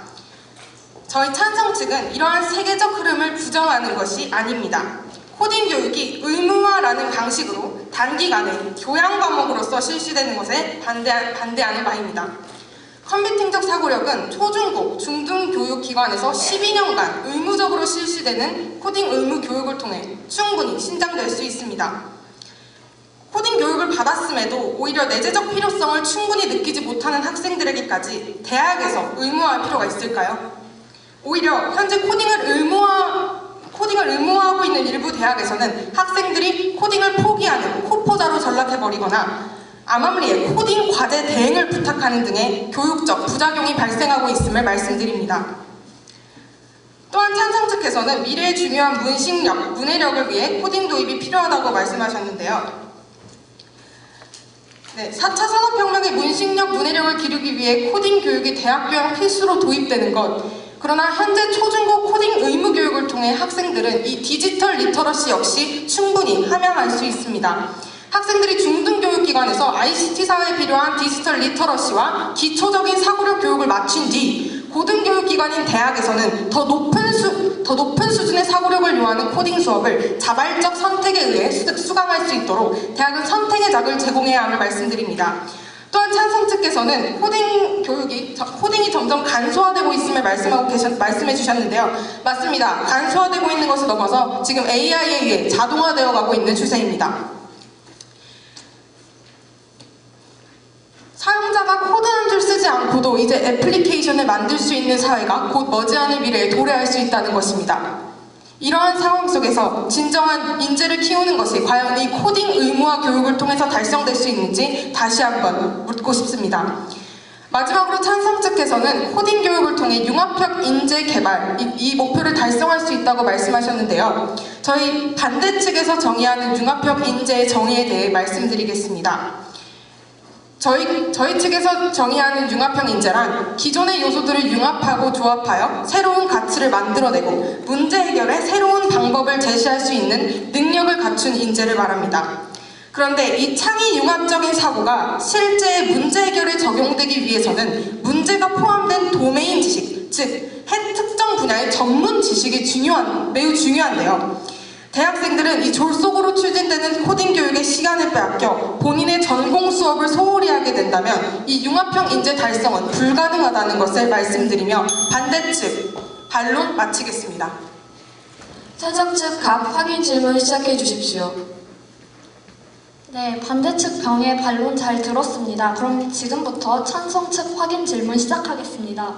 저희 찬성 측은 이러한 세계적 흐름을 부정하는 것이 아닙니다. 코딩 교육이 의무화라는 방식으로 단기간에 교양 과목으로서 실시되는 것에 반대하는 바입니다. 컴퓨팅적 사고력은 초중고, 중등교육기관에서 12년간 의무적으로 실시되는 코딩 의무 교육을 통해 충분히 신장될 수 있습니다. 코딩 교육을 받았음에도 오히려 내재적 필요성을 충분히 느끼지 못하는 학생들에게까지 대학에서 의무화할 필요가 있을까요? 오히려 현재 코딩을 의무화하고 있는 일부 대학에서는 학생들이 코딩을 포기하는 코포자로 전락해버리거나 암암리에 코딩 과제 대행을 부탁하는 등의 교육적 부작용이 발생하고 있음을 말씀드립니다. 또한 찬성 측에서는 미래의 중요한 문식력, 문해력을 위해 코딩 도입이 필요하다고 말씀하셨는데요. 네, 4차 산업혁명의 문식력, 문해력을 기르기 위해 코딩 교육이 대학 교양 필수로 도입되는 것, 그러나 현재 초중고 코딩 의무 교육을 통해 학생들은 이 디지털 리터러시 역시 충분히 함양할 수 있습니다. 학생들이 중등교육기관에서 ICT 사회에 필요한 디지털 리터러시와 기초적인 사고력 교육을 마친 뒤 고등교육기관인 대학에서는 더 높은 수준의 사고력을 요하는 코딩 수업을 자발적 선택에 의해 수강할 수 있도록 대학은 선택의 장을 제공해야 함을 말씀드립니다. 또한 찬성 측에서는 코딩이 점점 간소화되고 있음을 말씀해 주셨는데요. 맞습니다. 간소화되고 있는 것을 넘어서 지금 AI에 의해 자동화되어 가고 있는 추세입니다. 사용자가 코드 한 줄 쓰지 않고도 이제 애플리케이션을 만들 수 있는 사회가 곧 머지않은 미래에 도래할 수 있다는 것입니다. 이러한 상황 속에서 진정한 인재를 키우는 것이 과연 이 코딩 의무화 교육을 통해서 달성될 수 있는지 다시 한번 묻고 싶습니다. 마지막으로 찬성 측에서는 코딩 교육을 통해 융합형 인재 개발, 이 목표를 달성할 수 있다고 말씀하셨는데요. 저희 반대 측에서 정의하는 융합형 인재의 정의에 대해 말씀드리겠습니다. 저희 측에서 정의하는 융합형 인재란 기존의 요소들을 융합하고 조합하여 새로운 가치를 만들어내고 문제 해결에 새로운 방법을 제시할 수 있는 능력을 갖춘 인재를 말합니다. 그런데 이 창의 융합적인 사고가 실제 문제 해결에 적용되기 위해서는 문제가 포함된 도메인 지식, 즉 특정 분야의 전문 지식이 매우 중요한데요. 대학생들은 이 졸속으로 추진되는 코딩 교육의 시간을 빼앗겨 본인의 전공 수업을 소홀히 하게 된다면 이 융합형 인재 달성은 불가능하다는 것을 말씀드리며 반대 측 반론 마치겠습니다. 찬성 측 각 확인 질문 시작해 주십시오. 네, 반대측 병의 반론 잘 들었습니다. 그럼 지금부터 찬성 측 확인 질문 시작하겠습니다.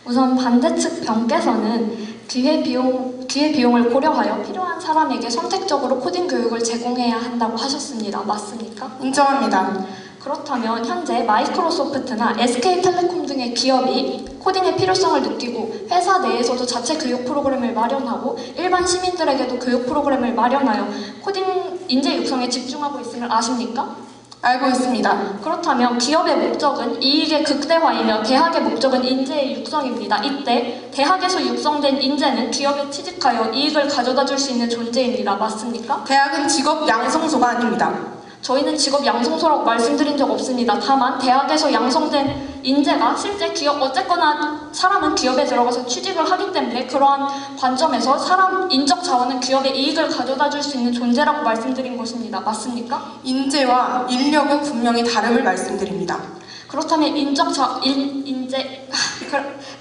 우선 반대측 병께서는 기회 비용을 고려하여 필요한 사람에게 선택적으로 코딩 교육을 제공해야 한다고 하셨습니다. 맞습니까? 인정합니다. 그렇다면 현재 마이크로소프트나 SK텔레콤 등의 기업이 코딩의 필요성을 느끼고 회사 내에서도 자체 교육 프로그램을 마련하고 일반 시민들에게도 교육 프로그램을 마련하여 코딩 인재 육성에 집중하고 있음을 아십니까? 알고 있습니다. 그렇다면 기업의 목적은 이익의 극대화이며 대학의 목적은 인재의 육성입니다. 이때 대학에서 육성된 인재는 기업에 취직하여 이익을 가져다 줄 수 있는 존재입니다. 맞습니까? 대학은 직업 양성소가 아닙니다. 저희는 직업 양성소라고 말씀드린 적 없습니다. 다만 대학에서 양성된 인재가 실제 어쨌거나 사람은 기업에 들어가서 취직을 하기 때문에 그러한 관점에서 사람 인적 자원은 기업의 이익을 가져다 줄 수 있는 존재라고 말씀드린 것입니다. 맞습니까? 인재와 인력은 분명히 다름을 말씀드립니다. 그렇다면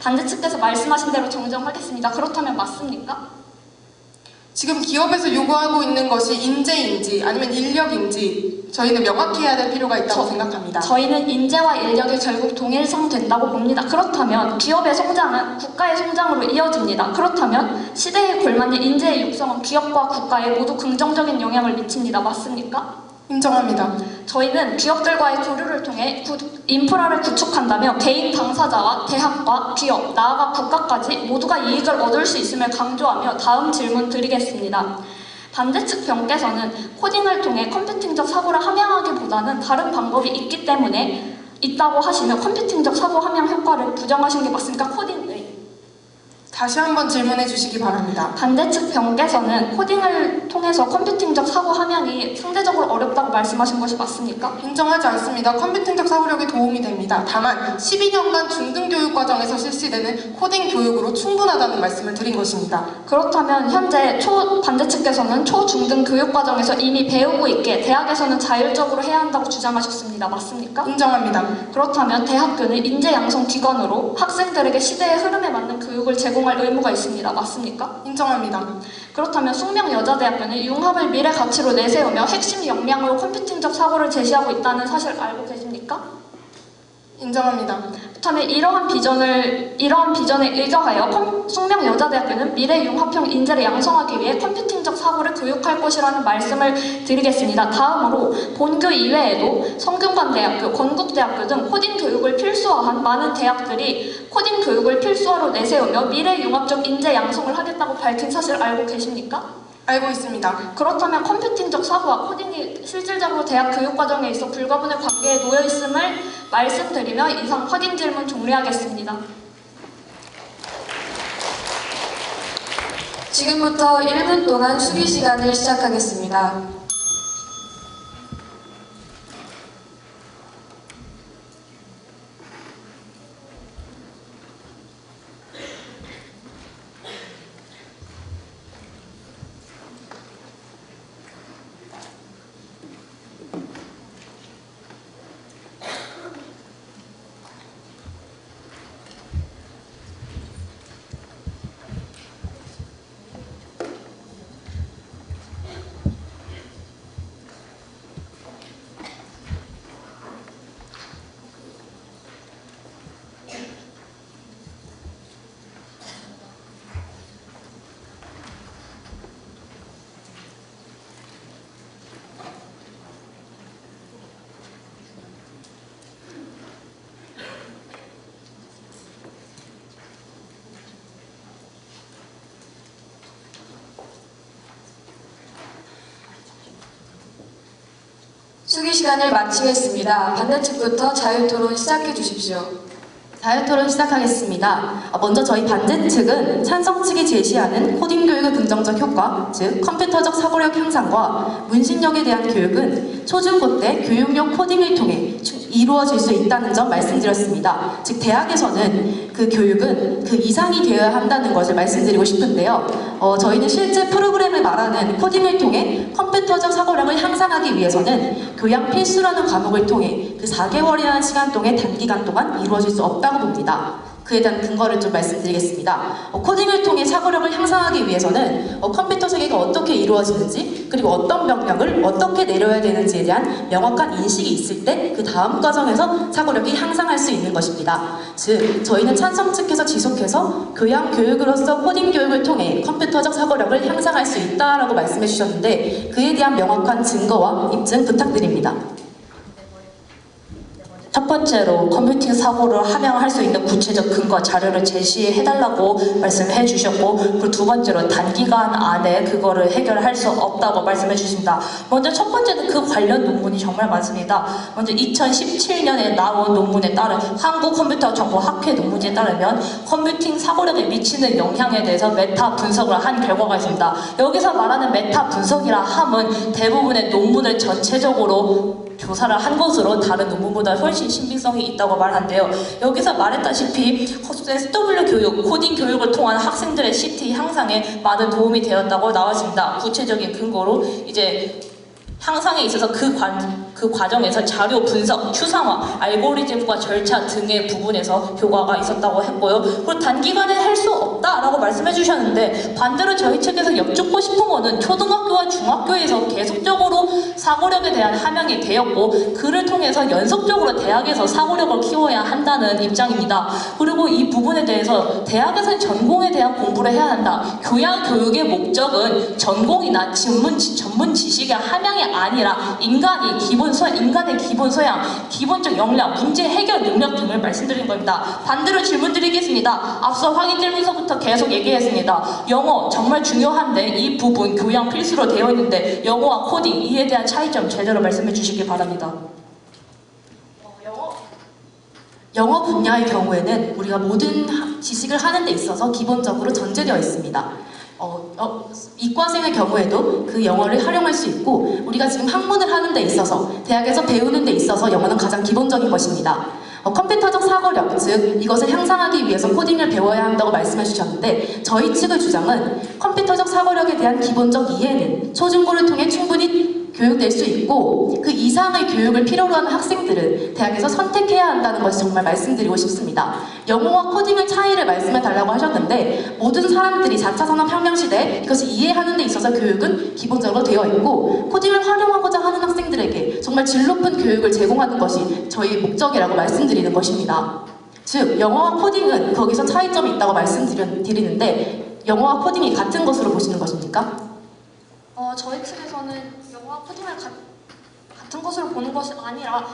반대측에서 말씀하신 대로 정정하겠습니다. 그렇다면 맞습니까? 지금 기업에서 요구하고 있는 것이 인재인지 아니면 인력인지 저희는 명확히 해야 될 필요가 있다고 생각합니다. 저희는 인재와 인력이 결국 동일성된다고 봅니다. 그렇다면 기업의 성장은 국가의 성장으로 이어집니다. 그렇다면 시대에 걸맞는 인재의 육성은 기업과 국가에 모두 긍정적인 영향을 미칩니다. 맞습니까? 인정합니다. 저희는 기업들과의 교류를 통해 인프라를 구축한다며 개인 당사자와 대학과 기업, 나아가 국가까지 모두가 이익을 얻을 수 있음을 강조하며 다음 질문 드리겠습니다. 반대측 병께서는 코딩을 통해 컴퓨팅적 사고를 함양하기보다는 다른 방법이 있다고 하시며 컴퓨팅적 사고 함양 효과를 부정하신 게 맞습니까? 코딩의 다시 한번 질문해 주시기 바랍니다. 반대측 병께서는 코딩을 통해서 컴퓨팅적 사고 함양이 상대적으로 어렵다고 말씀하신 것이 맞습니까? 인정하지 않습니다. 컴퓨팅적 사고력에 도움이 됩니다. 다만 12년간 중등교육 과정에서 실시되는 코딩 교육으로 충분하다는 말씀을 드린 것입니다. 그렇다면 현재 반대측께서는 초중등 교육 과정에서 이미 배우고 있게 대학에서는 자율적으로 해야 한다고 주장하셨습니다. 맞습니까? 인정합니다. 그렇다면 대학교는 인재 양성 기관으로 학생들에게 시대의 흐름에 맞는 교육을 제공할 의무가 있습니다. 맞습니까? 인정합니다. 그렇다면 숙명여자대학교는 융합을 미래 가치로 내세우며 핵심 역량으로 컴퓨팅적 사고를 제시하고 있다는 사실 알고 계십니까? 인정합니다. 그렇다면 이러한 비전에 의거하여 숙명여자대학교는 미래 융합형 인재를 양성하기 위해 컴퓨팅적 사고를 교육할 것이라는 말씀을 드리겠습니다. 다음으로 본교 이외에도 성균관대학교, 건국대학교 등 코딩 교육을 필수화한 많은 대학들이 코딩 교육을 필수화로 내세우며 미래 융합적 인재 양성을 하겠다고 밝힌 사실 알고 계십니까? 알고 있습니다. 그렇다면 컴퓨팅적 사고와 코딩이 실질적으로 대학 교육과정에 있어 불가분의 관계에 놓여있음을 말씀드리며 이상 확인 질문 종료하겠습니다. 지금부터 1분 동안 수기 시간을 시작하겠습니다. 질의 시간을 마치겠습니다. 반대측부터 자유토론 시작해 주십시오. 자유토론 시작하겠습니다. 먼저 저희 반대 측은 찬성 측이 제시하는 코딩 교육의 긍정적 효과, 즉 컴퓨터적 사고력 향상과 문신력에 대한 교육은 초중고 때 교육용 코딩을 통해 이루어질 수 있다는 점 말씀드렸습니다. 즉 대학에서는 그 교육은 그 이상이 되어야 한다는 것을 말씀드리고 싶은데요. 저희는 실제 프로그램을 말하는 코딩을 통해 컴퓨터적 사고력을 향상하기 위해서는 교양 필수라는 과목을 통해 그 4개월이라는 시간 동안 단기간 동안 이루어질 수 없다고 봅니다. 그에 대한 근거를 좀 말씀드리겠습니다. 코딩을 통해 사고력을 향상하기 위해서는 컴퓨터 세계가 어떻게 이루어지는지 그리고 어떤 명령을 어떻게 내려야 되는지에 대한 명확한 인식이 있을 때 그 다음 과정에서 사고력이 향상할 수 있는 것입니다. 즉 저희는 찬성 측에서 지속해서 교양 교육으로서 코딩 교육을 통해 컴퓨터적 사고력을 향상할 수 있다라고 말씀해 주셨는데 그에 대한 명확한 증거와 입증 부탁드립니다. 첫 번째로 컴퓨팅 사고를 함양할 수 있는 구체적 근거 자료를 제시해달라고 말씀해 주셨고, 그리고 두 번째로 단기간 안에 그거를 해결할 수 없다고 말씀해 주십니다. 먼저 첫 번째는 그 관련 논문이 정말 많습니다. 먼저 2017년에 나온 논문에 따른 한국컴퓨터정보학회 논문에 따르면 컴퓨팅 사고력에 미치는 영향에 대해서 메타 분석을 한 결과가 있습니다. 여기서 말하는 메타 분석이라 함은 대부분의 논문을 전체적으로 조사를 한 것으로 다른 논문보다 훨씬 신빙성이 있다고 말하는데요. 여기서 말했다시피 SW 교육, 코딩 교육을 통한 학생들의 CT 향상에 많은 도움이 되었다고 나왔습니다. 구체적인 근거로 이제 향상에 있어서 그 과정에서 자료 분석, 추상화, 알고리즘과 절차 등의 부분에서 효과가 있었다고 했고요. 그리고 단기간에 할 수 없다라고 말씀해 주셨는데 반대로 저희 측에서 여쭙고 싶은 거는 초등학교와 중학교에서 계속적으로 사고력에 대한 함양이 되었고 그를 통해서 연속적으로 대학에서 사고력을 키워야 한다는 입장입니다. 그리고 이 부분에 대해서 대학에서는 전공에 대한 공부를 해야 한다. 교양 교육의 목적은 전공이나 전문 지식의 함양이 아니라 인간의 기본 소양, 기본적 역량, 문제 해결 능력 등을 말씀드린 겁니다. 반대로 질문 드리겠습니다. 앞서 확인 질문서부터 계속 얘기했습니다. 영어 정말 중요한데 이 부분 교양 필수로 되어 있는데 영어와 코딩 이에 대한 차이점 제대로 말씀해 주시기 바랍니다. 영어 분야의 경우에는 우리가 모든 지식을 하는 데 있어서 기본적으로 전제되어 있습니다. 이과생의 경우에도 그 영어를 활용할 수 있고 우리가 지금 학문을 하는 데 있어서 대학에서 배우는 데 있어서 영어는 가장 기본적인 것입니다. 컴퓨터적 사고력, 즉 이것을 향상하기 위해서 코딩을 배워야 한다고 말씀해 주셨는데 저희 측의 주장은 컴퓨터적 사고력에 대한 기본적 이해는 초중고를 통해 충분히 교육될 수 있고 그 이상의 교육을 필요로 하는 학생들은 대학에서 선택해야 한다는 것이 정말 말씀드리고 싶습니다. 영어와 코딩의 차이를 말씀해 달라고 하셨는데 모든 사람들이 4차 산업혁명 시대에 이것을 이해하는 데 있어서 교육은 기본적으로 되어 있고 코딩을 활용하고자 하는 학생들에게 정말 질 높은 교육을 제공하는 것이 저희 목적이라고 말씀드리는 것입니다. 즉 영어와 코딩은 거기서 차이점이 있다고 말씀드리는데 영어와 코딩이 같은 것으로 보시는 것입니까? 저희 측에서는 영어와 코딩을 같은 것으로 보는 것이 아니라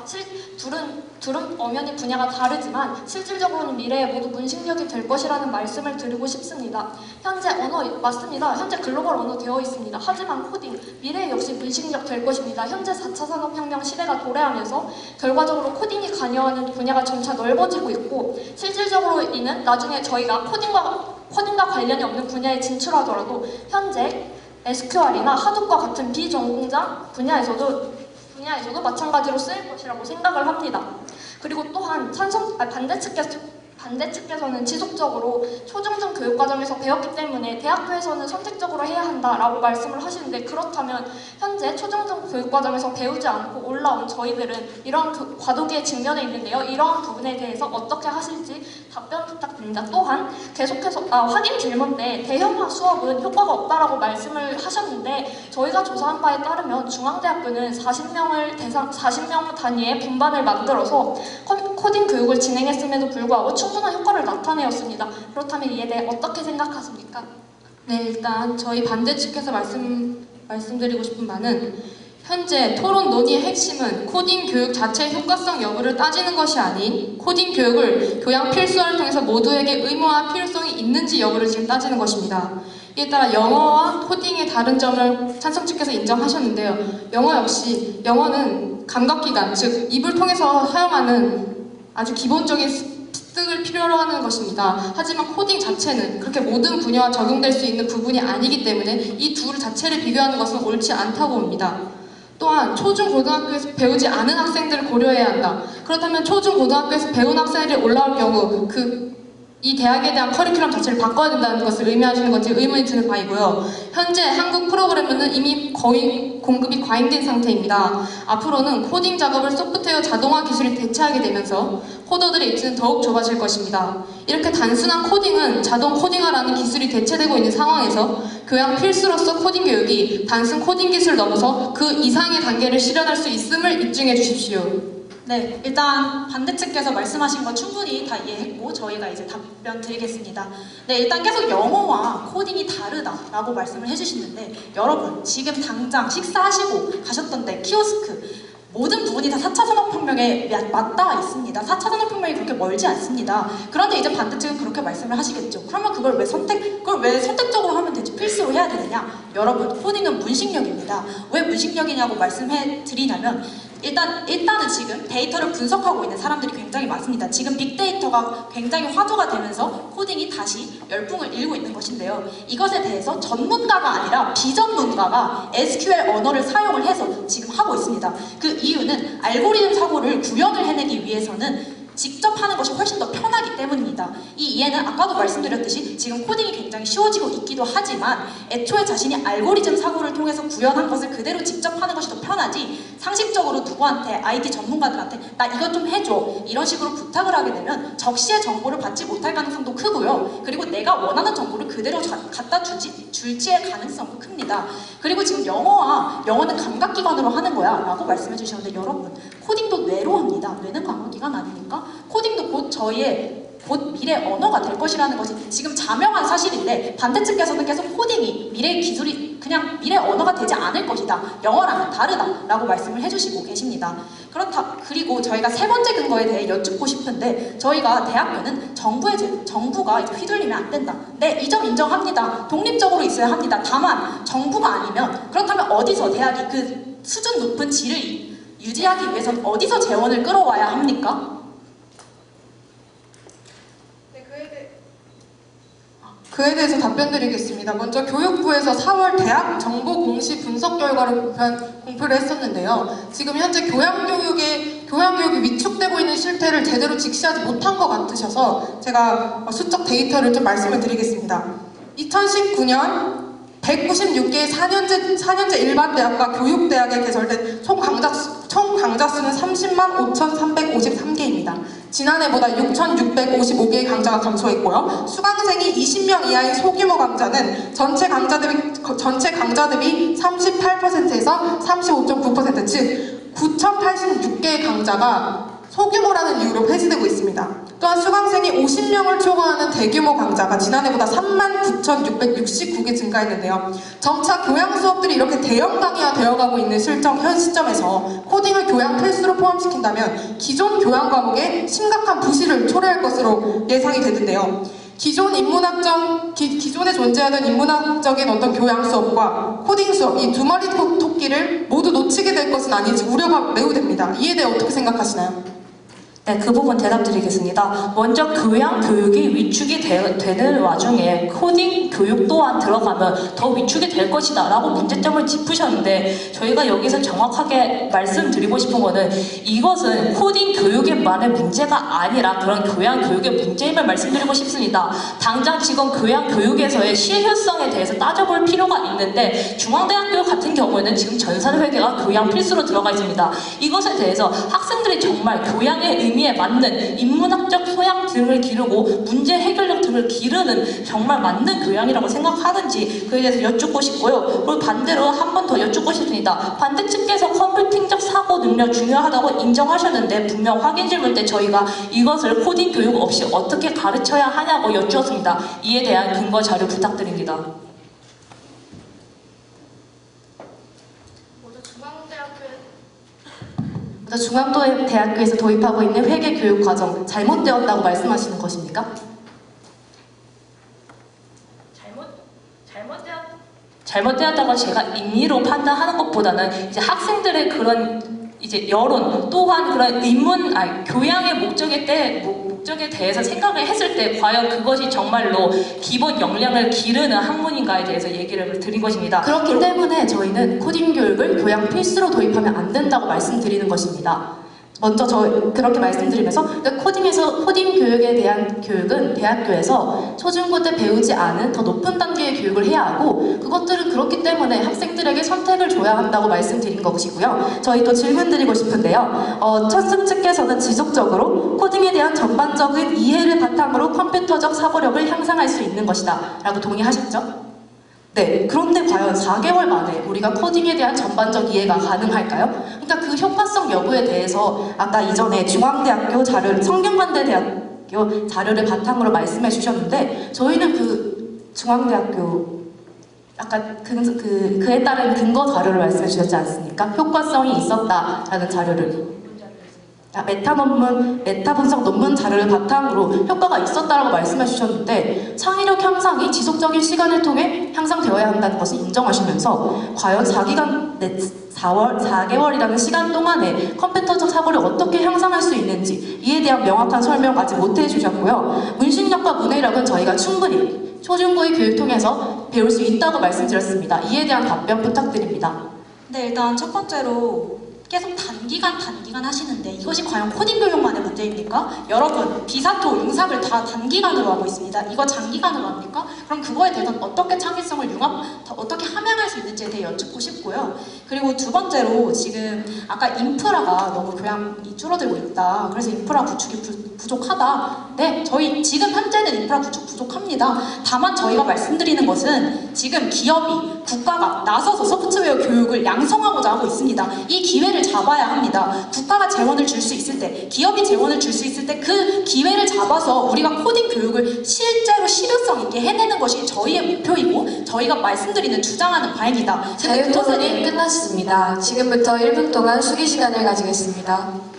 둘은 엄연히 분야가 다르지만 실질적으로는 미래에 모두 문신력이 될 것이라는 말씀을 드리고 싶습니다. 현재 언어 맞습니다. 현재 글로벌 언어 되어 있습니다. 하지만 코딩 미래에 역시 문신력 될 것입니다. 현재 4차 산업혁명 시대가 도래하면서 결과적으로 코딩이 관여하는 분야가 점차 넓어지고 있고 실질적으로 이는 나중에 저희가 코딩과 관련이 없는 분야에 진출하더라도 현재 SQL이나 하둡과 같은 비전공자 분야에서도 마찬가지로 쓰일 것이라고 생각을 합니다. 그리고 또한 반대 측에서는 지속적으로 초중등 교육과정에서 배웠기 때문에 대학교에서는 선택적으로 해야 한다라고 말씀을 하시는데 그렇다면 현재 초중등 교육과정에서 배우지 않고 올라온 저희들은 이런 과도기에 직면해 있는데요. 이러한 부분에 대해서 어떻게 하실지 답변 부탁드립니다. 또한 계속해서 확인 질문 때 대형화 수업은 효과가 없다라고 말씀을 하셨는데 저희가 조사한 바에 따르면 중앙대학교는 40명 단위의 분반을 만들어서 코딩 교육을 진행했음에도 불구하고 충분한 효과를 나타내었습니다. 그렇다면 이에 대해 어떻게 생각하십니까? 네, 일단 저희 반대 측에서 말씀드리고 싶은 바는 현재 토론 논의의 핵심은 코딩 교육 자체의 효과성 여부를 따지는 것이 아닌 코딩 교육을 교양 필수화를 통해서 모두에게 의무화 필요성이 있는지 여부를 지금 따지는 것입니다. 이에 따라 영어와 코딩의 다른 점을 찬성 측에서 인정하셨는데요. 영어는 감각기관, 즉 입을 통해서 사용하는 아주 기본적인 습득을 필요로 하는 것입니다. 하지만 코딩 자체는 그렇게 모든 분야와 적용될 수 있는 부분이 아니기 때문에 이 둘 자체를 비교하는 것은 옳지 않다고 봅니다. 또한 초중고등학교에서 배우지 않은 학생들을 고려해야 한다. 그렇다면 초중고등학교에서 배운 학생들이 올라올 경우 이 대학에 대한 커리큘럼 자체를 바꿔야 된다는 것을 의미하시는 건지 의문이 드는 바이고요. 현재 한국 프로그래머는 이미 거의 공급이 과잉된 상태입니다. 앞으로는 코딩 작업을 소프트웨어 자동화 기술이 대체하게 되면서 코더들의 입지는 더욱 좁아질 것입니다. 이렇게 단순한 코딩은 자동 코딩화라는 기술이 대체되고 있는 상황에서 교양 필수로서 코딩 교육이 단순 코딩 기술을 넘어서 그 이상의 단계를 실현할 수 있음을 입증해 주십시오. 네, 일단 반대측께서 말씀하신 거 충분히 다 이해했고 저희가 이제 답변 드리겠습니다. 네, 일단 계속 영어와 코딩이 다르다라고 말씀을 해주시는데 여러분 지금 당장 식사하시고 가셨던데 키오스크 모든 부분이 다 4차 산업혁명에 맞닿아 있습니다. 4차 산업혁명이 그렇게 멀지 않습니다. 그런데 이제 반대측은 그렇게 말씀을 하시겠죠. 그러면 그걸 왜 선택적으로 하면 되지 필수로 해야 되느냐? 여러분 코딩은 문식력입니다. 왜 문식력이냐고 말씀해 드리냐면 일단은 지금 데이터를 분석하고 있는 사람들이 굉장히 많습니다. 지금 빅데이터가 굉장히 화두가 되면서 코딩이 다시 열풍을 일고 있는 것인데요. 이것에 대해서 전문가가 아니라 비전문가가 SQL 언어를 사용을 해서 지금 하고 있습니다. 그 이유는 알고리즘 사고를 구현을 해내기 위해서는 직접 하는 것이 훨씬 더 편하기 때문입니다. 이 이해는 아까도 말씀드렸듯이 지금 코딩이 굉장히 쉬워지고 있기도 하지만 애초에 자신이 알고리즘 사고를 통해서 구현한 것을 그대로 직접 하는 것이 더 편하지 상식적으로 누구한테 IT 전문가들한테 나 이것 좀 해줘 이런 식으로 부탁을 하게 되면 적시의 정보를 받지 못할 가능성도 크고요. 그리고 내가 원하는 정보를 그대로 갖다 줄지의 가능성도 큽니다. 그리고 지금 영어는 감각기관으로 하는 거야 라고 말씀해 주셨는데 여러분 코딩도 뇌로 합니다. 뇌는 감각기관 아닙니까? 코딩도 곧 미래 언어가 될 것이라는 것이 지금 자명한 사실인데 반대측에서는 계속 코딩이 미래의 기술이 그냥 미래 언어가 되지 않을 것이다. 영어랑은 다르다라고 말씀을 해주시고 계십니다. 그리고 저희가 세 번째 근거에 대해 여쭙고 싶은데 저희가 대학교는 정부가 이제 휘둘리면 안 된다. 네, 이 점 인정합니다. 독립적으로 있어야 합니다. 다만 정부가 아니면 그렇다면 어디서 대학이 그 수준 높은 질을 유지하기 위해서는 어디서 재원을 끌어와야 합니까? 그에 대해서 답변 드리겠습니다. 먼저 교육부에서 4월 대학 정보 공시 분석 결과를 공표를 했었는데요. 지금 현재 교양교육이 위축되고 있는 실태를 제대로 직시하지 못한 것 같으셔서 제가 수적 데이터를 좀 말씀을 드리겠습니다. 2019년 196개의 4년제 일반 대학과 교육대학에 개설된 총 강좌 수는 30만 5,353개입니다. 지난해보다 6,655개의 강좌가 감소했고요. 수강생이 20명 이하의 소규모 강좌는 전체 강좌 대비 38%에서 35.9%, 즉 9,086개의 강좌가 소규모라는 이유로 폐지되고 있습니다. 또한 수강생이 50명을 초과하는 대규모 강좌가 지난해보다 39,669개 증가했는데요. 점차 교양 수업들이 이렇게 대형 강의화 되어가고 있는 현 시점에서 코딩을 교양 필수로 포함시킨다면 기존 교양 과목에 심각한 부실을 초래할 것으로 예상이 되는데요. 기존에 존재하던 인문학적인 어떤 교양 수업과 코딩 수업, 이 두 마리 토끼를 모두 놓치게 될 것은 아닌지 우려가 매우 됩니다. 이에 대해 어떻게 생각하시나요? 네, 그 부분 대답드리겠습니다. 먼저 교양 교육이 위축이 되는 와중에 코딩 교육 또한 들어가면 더 위축이 될 것이다 라고 문제점을 짚으셨는데 저희가 여기서 정확하게 말씀드리고 싶은 거는 이것은 코딩 교육에만의 문제가 아니라 그런 교양 교육의 문제임을 말씀드리고 싶습니다. 당장 지금 교양 교육에서의 실효성에 대해서 따져볼 필요가 있는데 중앙대학교 같은 경우에는 지금 전산회계가 교양 필수로 들어가 있습니다. 이것에 대해서 학생들이 정말 교양의 의미에 맞는 인문학적 소양 등을 기르고 문제 해결력 등을 기르는 정말 맞는 교양이라고 생각하는지 그에 대해서 여쭙고 싶고요. 그리고 반대로 한 번 더 여쭙고 싶습니다. 반대측께서 컴퓨팅적 사고 능력 중요하다고 인정하셨는데 분명 확인 질문 때 저희가 이것을 코딩 교육 없이 어떻게 가르쳐야 하냐고 여쭈었습니다. 이에 대한 근거 자료 부탁드립니다. 중앙대학교에서 도입하고 있는 회계 교육 과정 잘못되었다고 말씀하시는 것입니까? 잘못되었다고 제가 임의로 판단하는 것보다는 이제 학생들의 그런 이제 여론 또한 그런 교양의 목적에 대해서 생각을 했을 때 과연 그것이 정말로 기본 역량을 기르는 학문인가에 대해서 얘기를 드린 것입니다. 그렇기 때문에 저희는 코딩 교육을 교양 필수로 도입하면 안 된다고 말씀드리는 것입니다. 먼저 그렇게 말씀드리면서 코딩 교육에 대한 교육은 대학교에서 초중고 때 배우지 않은 더 높은 단계의 교육을 해야 하고 그것들은 그렇기 때문에 학생들에게 선택을 줘야 한다고 말씀드린 것이고요. 저희 또 질문 드리고 싶은데요. 천승 측께서는 지속적으로 코딩에 대한 전반적인 이해를 바탕으로 컴퓨터적 사고력을 향상할 수 있는 것이다 라고 동의하셨죠? 네, 그런데 과연 4개월 만에 우리가 코딩에 대한 전반적 이해가 가능할까요? 그러니까 그 효과성 여부에 대해서 아까 이전에 중앙대학교 자료를, 성균관대대학교 자료를 바탕으로 말씀해 주셨는데 저희는 그 중앙대학교 아까 그에 따른 근거 자료를 말씀해 주셨지 않습니까? 효과성이 있었다라는 자료를 메타 분석 논문 자료를 바탕으로 효과가 있었다라고 말씀해 주셨는데 창의력 향상이 지속적인 시간을 통해 향상되어야 한다는 것을 인정하시면서 과연 4개월이라는 시간 동안에 컴퓨터적 사고를 어떻게 향상할 수 있는지 이에 대한 명확한 설명 아직 못 해주셨고요. 문신력과 문해력은 저희가 충분히 초중고의 교육 통해서 배울 수 있다고 말씀드렸습니다. 이에 대한 답변 부탁드립니다. 네, 일단 첫 번째로 계속 단기간 하시는데 이것이 과연 코딩 교육만의 문제입니까? 여러분, 비사토, 융삭을 다 단기간으로 하고 있습니다. 이거 장기간으로 합니까? 그럼 그거에 대해서는 어떻게 창의성을 어떻게 함양할 수 있는지에 대해 여쭙고 싶고요. 그리고 두 번째로 지금 아까 인프라가 너무 교양이 줄어들고 있다. 그래서 인프라 구축이 부족하다. 네, 저희 지금 현재는 인프라 구축 부족합니다. 다만 저희가 말씀드리는 것은 지금 기업이, 국가가 나서서 소프트웨어 교육을 양성하고자 하고 있습니다. 이 기회를 잡아야 합니다. 국가가 재원을 줄 수 있을 때, 기업이 재원을 줄 수 있을 때 그 기회를 잡아서 우리가 코딩 교육을 실제로 실효성 있게 해내는 것이 저희의 목표이고 저희가 말씀드리는 주장하는 바입니다. 자유토론이 끝났습니다. 지금부터 1분 동안 수기 시간을 가지겠습니다.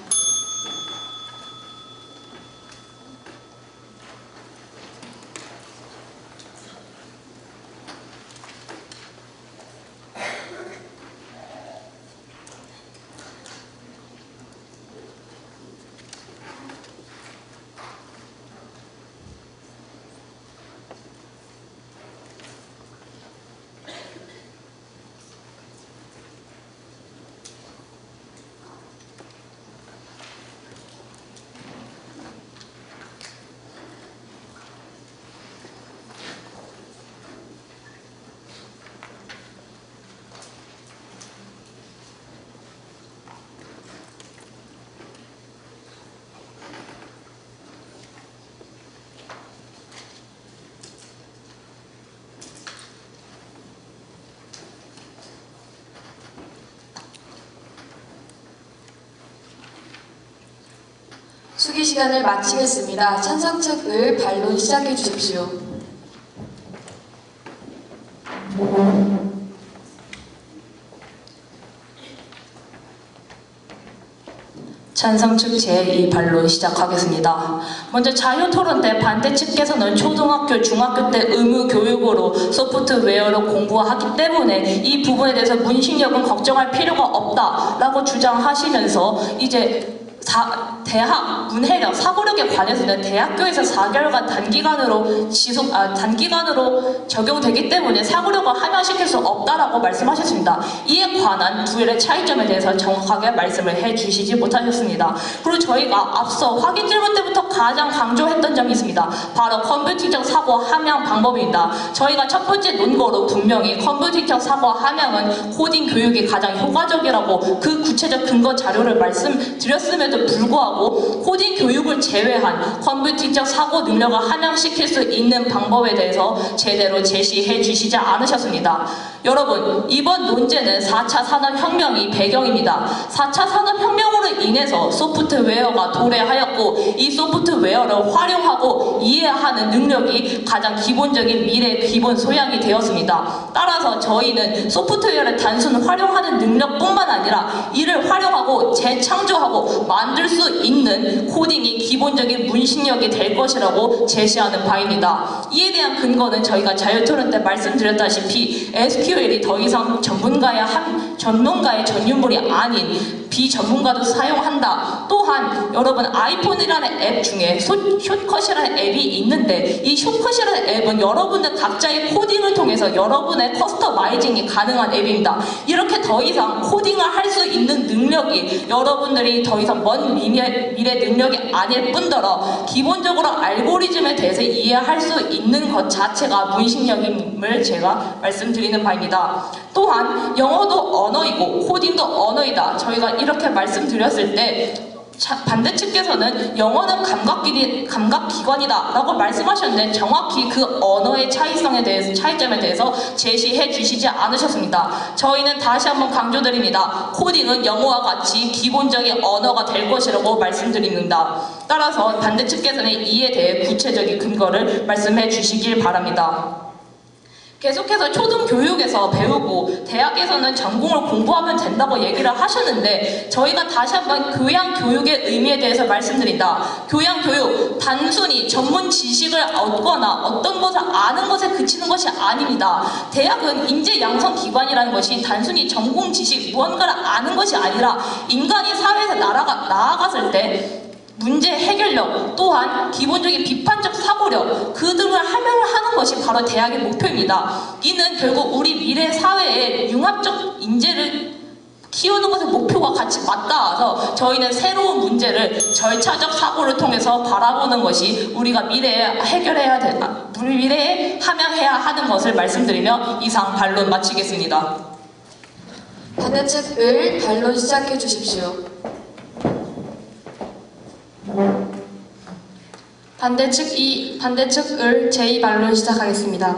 수기 시간을 마치겠습니다. 찬성 측을 반론 시작해 주십시오. 찬성 측 제2 반론 시작하겠습니다. 먼저 자유토론 때 반대 측께서는 초등학교, 중학교 때 의무 교육으로 소프트웨어를 공부하기 때문에 이 부분에 대해서 문신력은 걱정할 필요가 없다라고 주장하시면서 이제 대학, 문해력, 사고력에 관해서는 대학교에서 4개월간 단기간으로 적용되기 때문에 사고력을 함양시킬 수 없다라고 말씀하셨습니다. 이에 관한 두일의 차이점에 대해서 정확하게 말씀을 해주시지 못하셨습니다. 그리고 저희가 앞서 확인 질문 때부터 가장 강조했던 점이 있습니다. 바로 컴퓨팅적 사고 함양 방법입니다. 저희가 첫 번째 논거로 분명히 컴퓨팅적 사고 함양은 코딩 교육이 가장 효과적이라고 그 구체적 근거 자료를 말씀드렸음에도 불구하고 코딩 교육을 제외한 컴퓨팅적 사고 능력을 함양시킬 수 있는 방법에 대해서 제대로 제시해 주시지 않으셨습니다. 여러분, 이번 논제는 4차 산업혁명이 배경입니다. 4차 산업혁명으로 인해서 소프트웨어가 도래하였고 이 소프트웨어를 활용하고 이해하는 능력이 가장 기본적인 미래의 기본 소양이 되었습니다. 따라서 저희는 소프트웨어를 단순 활용하는 능력뿐만 아니라 이를 활용하고 재창조하고 만들 수 있는 코딩이 기본적인 문신력이 될 것이라고 제시하는 바입니다. 이에 대한 근거는 저희가 자유토론 때 말씀드렸다시피 SQL이 더 이상 전문가의 전문물이 아닌 비전문가도 사용한다. 또한 여러분 아이폰이라는 앱 중에 숏컷이라는 앱이 있는데 이 숏컷이라는 앱은 여러분들 각자의 코딩을 통해서 여러분의 커스터마이징이 가능한 앱입니다. 이렇게 더 이상 코딩을 할 수 있는 능력이 여러분들이 더 이상 먼 미래 능력이 아닐 뿐더러 기본적으로 알고리즘에 대해서 이해할 수 있는 것 자체가 문신력임을 제가 말씀드리는 바입니다. 또한 영어도 언어이고 코딩도 언어이다. 저희가 이렇게 말씀드렸을 때 반대측께서는 영어는 감각기관이다 라고 말씀하셨는데 정확히 그 언어의 차이점에 대해서 제시해 주시지 않으셨습니다. 저희는 다시 한번 강조드립니다. 코딩은 영어와 같이 기본적인 언어가 될 것이라고 말씀드립니다. 따라서 반대측께서는 이에 대해 구체적인 근거를 말씀해 주시길 바랍니다. 계속해서 초등교육에서 배우고 대학에서는 전공을 공부하면 된다고 얘기를 하셨는데 저희가 다시 한번 교양교육의 의미에 대해서 말씀드린다. 교양교육, 단순히 전문 지식을 얻거나 어떤 것을 아는 것에 그치는 것이 아닙니다. 대학은 인재양성기관이라는 것이 단순히 전공 지식, 무언가를 아는 것이 아니라 인간이 사회에서 나아갔을 때 문제 해결력 또한 기본적인 비판적 사고력 그 등을 함양을 하는 것이 바로 대학의 목표입니다. 이는 결국 우리 미래 사회의 융합적 인재를 키우는 것의 목표와 같이 맞닿아서 저희는 새로운 문제를 절차적 사고를 통해서 바라보는 것이 우리가 미래에 미래에 함양해야 하는 것을 말씀드리며 이상 반론 마치겠습니다. 반대측 을 반론 시작해 주십시오. 반대측 을 제2반론 시작하겠습니다.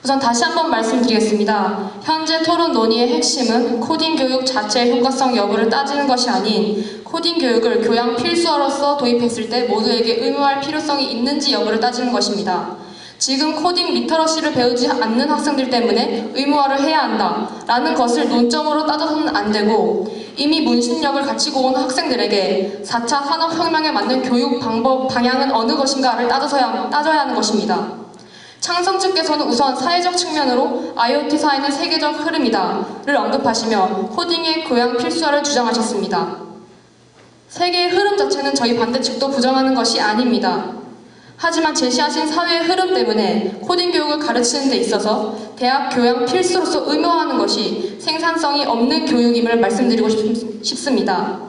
우선 다시 한번 말씀드리겠습니다. 현재 토론 논의의 핵심은 코딩 교육 자체의 효과성 여부를 따지는 것이 아닌 코딩 교육을 교양 필수어로서 도입했을 때 모두에게 의무화할 필요성이 있는지 여부를 따지는 것입니다. 지금 코딩 리터러시를 배우지 않는 학생들 때문에 의무화를 해야 한다 라는 것을 논점으로 따져서는 안 되고 이미 문신력을 갖추고 온 학생들에게 4차 산업혁명에 맞는 교육 방향은 어느 것인가를 따져야 하는 것입니다. 창성 측께서는 우선 사회적 측면으로 IoT 사회는 세계적 흐름이다를 언급하시며 코딩의 교양 필수화를 주장하셨습니다. 세계의 흐름 자체는 저희 반대측도 부정하는 것이 아닙니다. 하지만 제시하신 사회의 흐름 때문에 코딩 교육을 가르치는 데 있어서 대학 교양 필수로서 의무화하는 것이 생산성이 없는 교육임을 말씀드리고 싶습니다.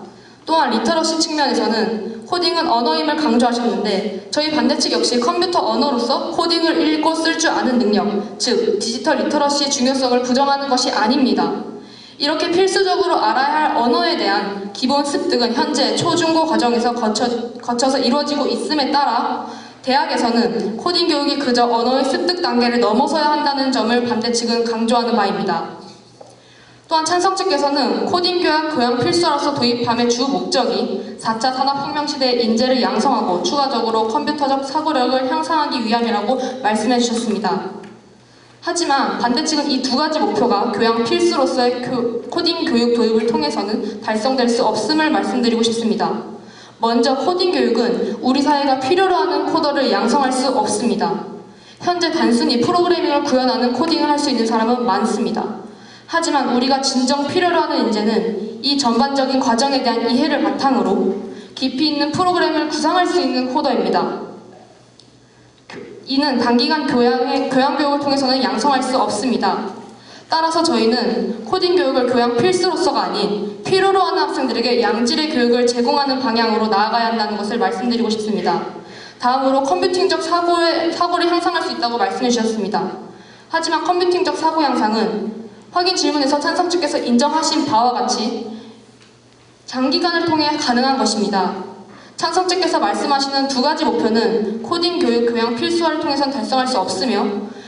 또한 리터러시 측면에서는 코딩은 언어임을 강조하셨는데 저희 반대측 역시 컴퓨터 언어로서 코딩을 읽고 쓸 줄 아는 능력, 즉 디지털 리터러시의 중요성을 부정하는 것이 아닙니다. 이렇게 필수적으로 알아야 할 언어에 대한 기본 습득은 현재 초중고 과정에서 거쳐서 이루어지고 있음에 따라 대학에서는 코딩 교육이 그저 언어의 습득 단계를 넘어서야 한다는 점을 반대측은 강조하는 바입니다. 또한 찬성 측께서는 코딩 교양 필수로서 도입함의 주 목적이 4차 산업혁명 시대의 인재를 양성하고 추가적으로 컴퓨터적 사고력을 향상하기 위함이라고 말씀해 주셨습니다. 하지만 반대측은 이 두 가지 목표가 교양 필수로서의 코딩 교육 도입을 통해서는 달성될 수 없음을 말씀드리고 싶습니다. 먼저 코딩 교육은 우리 사회가 필요로 하는 코더를 양성할 수 없습니다. 현재 단순히 프로그래밍을 구현하는 코딩을 할 수 있는 사람은 많습니다. 하지만 우리가 진정 필요로 하는 인재는 이 전반적인 과정에 대한 이해를 바탕으로 깊이 있는 프로그램을 구상할 수 있는 코더입니다. 이는 단기간 교양 교육을 통해서는 양성할 수 없습니다. 따라서 저희는 코딩 교육을 교양 필수로서가 아닌 필요로 하는 학생들에게 양질의 교육을 제공하는 방향으로 나아가야 한다는 것을 말씀드리고 싶습니다. 다음으로 컴퓨팅적 사고를 향상할 수 있다고 말씀해 주셨습니다. 하지만 컴퓨팅적 사고 향상은 확인 질문에서 찬성 측께서 인정하신 바와 같이 장기간을 통해 가능한 것입니다. 찬성 측께서 말씀하시는 두 가지 목표는 코딩 교육 교양 필수화를 통해서는 달성할 수 없으며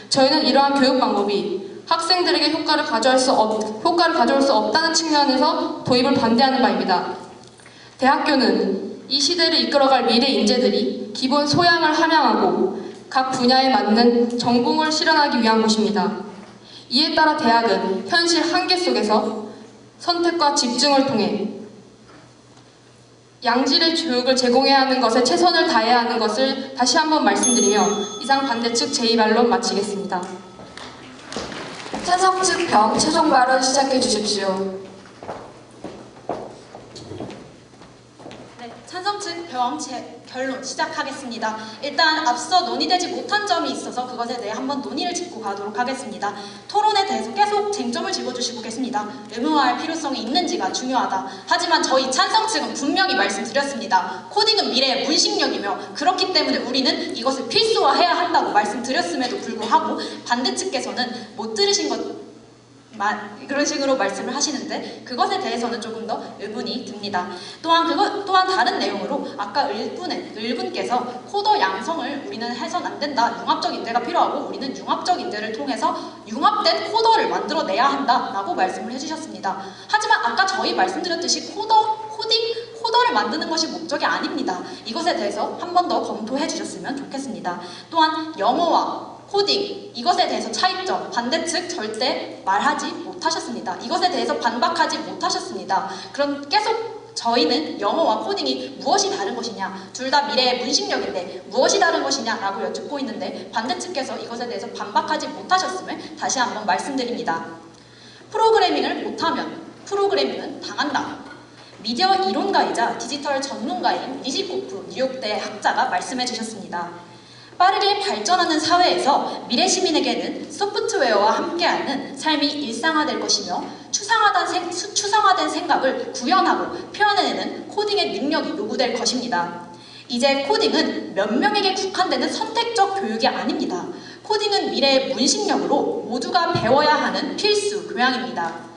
저희는 이러한 교육 방법이 학생들에게 효과를 가져올 수 없다는 측면에서 도입을 반대하는 바입니다. 대학교는 이 시대를 이끌어갈 미래 인재들이 기본 소양을 함양하고 각 분야에 맞는 전공을 실현하기 위한 곳입니다. 이에 따라 대학은 현실 한계 속에서 선택과 집중을 통해 양질의 교육을 제공해야 하는 것에 최선을 다해야 하는 것을 다시 한번 말씀드리며 이상 반대측 제2반론 마치겠습니다. 찬성 측 병 최종 발언 시작해 주십시오. 찬성 측 결론 시작하겠습니다. 일단 앞서 논의되지 못한 점이 있어서 그것에 대해 한번 논의를 짚고 가도록 하겠습니다. 토론에 대해서 계속 쟁점을 짚어주시고 계십니다. 의무화할 필요성이 있는지가 중요하다. 하지만 저희 찬성 측은 분명히 말씀드렸습니다. 코딩은 미래의 문식력이며 그렇기 때문에 우리는 이것을 필수화해야 한다고 말씀드렸음에도 불구하고 반대 측께서는 못 들으신 것 그런 식으로 말씀을 하시는데 그것에 대해서는 조금 더 의문이 듭니다. 또한 다른 내용으로 아까 을분께서 코더 양성을 우리는 해선 안 된다. 융합적 인재가 필요하고 우리는 융합적 인재를 통해서 융합된 코더를 만들어내야 한다라고 말씀을 해주셨습니다. 하지만 아까 저희 말씀드렸듯이 코더를 만드는 것이 목적이 아닙니다. 이것에 대해서 한 번 더 검토해 주셨으면 좋겠습니다. 또한 영어와 코딩, 이것에 대해서 차이점, 반대 측 절대 말하지 못하셨습니다. 이것에 대해서 반박하지 못하셨습니다. 그럼 계속 저희는 영어와 코딩이 무엇이 다른 것이냐, 둘 다 미래의 문식력인데 무엇이 다른 것이냐라고 여쭙고 있는데 반대 측께서 이것에 대해서 반박하지 못하셨음을 다시 한번 말씀드립니다. 프로그래밍을 못하면 프로그래밍은 당한다. 미디어 이론가이자 디지털 전문가인 니시코프 뉴욕대 학자가 말씀해 주셨습니다. 빠르게 발전하는 사회에서 미래 시민에게는 소프트웨어와 함께하는 삶이 일상화될 것이며 추상화된 생각을 구현하고 표현해내는 코딩의 능력이 요구될 것입니다. 이제 코딩은 몇 명에게 국한되는 선택적 교육이 아닙니다. 코딩은 미래의 문식력으로 모두가 배워야 하는 필수 교양입니다.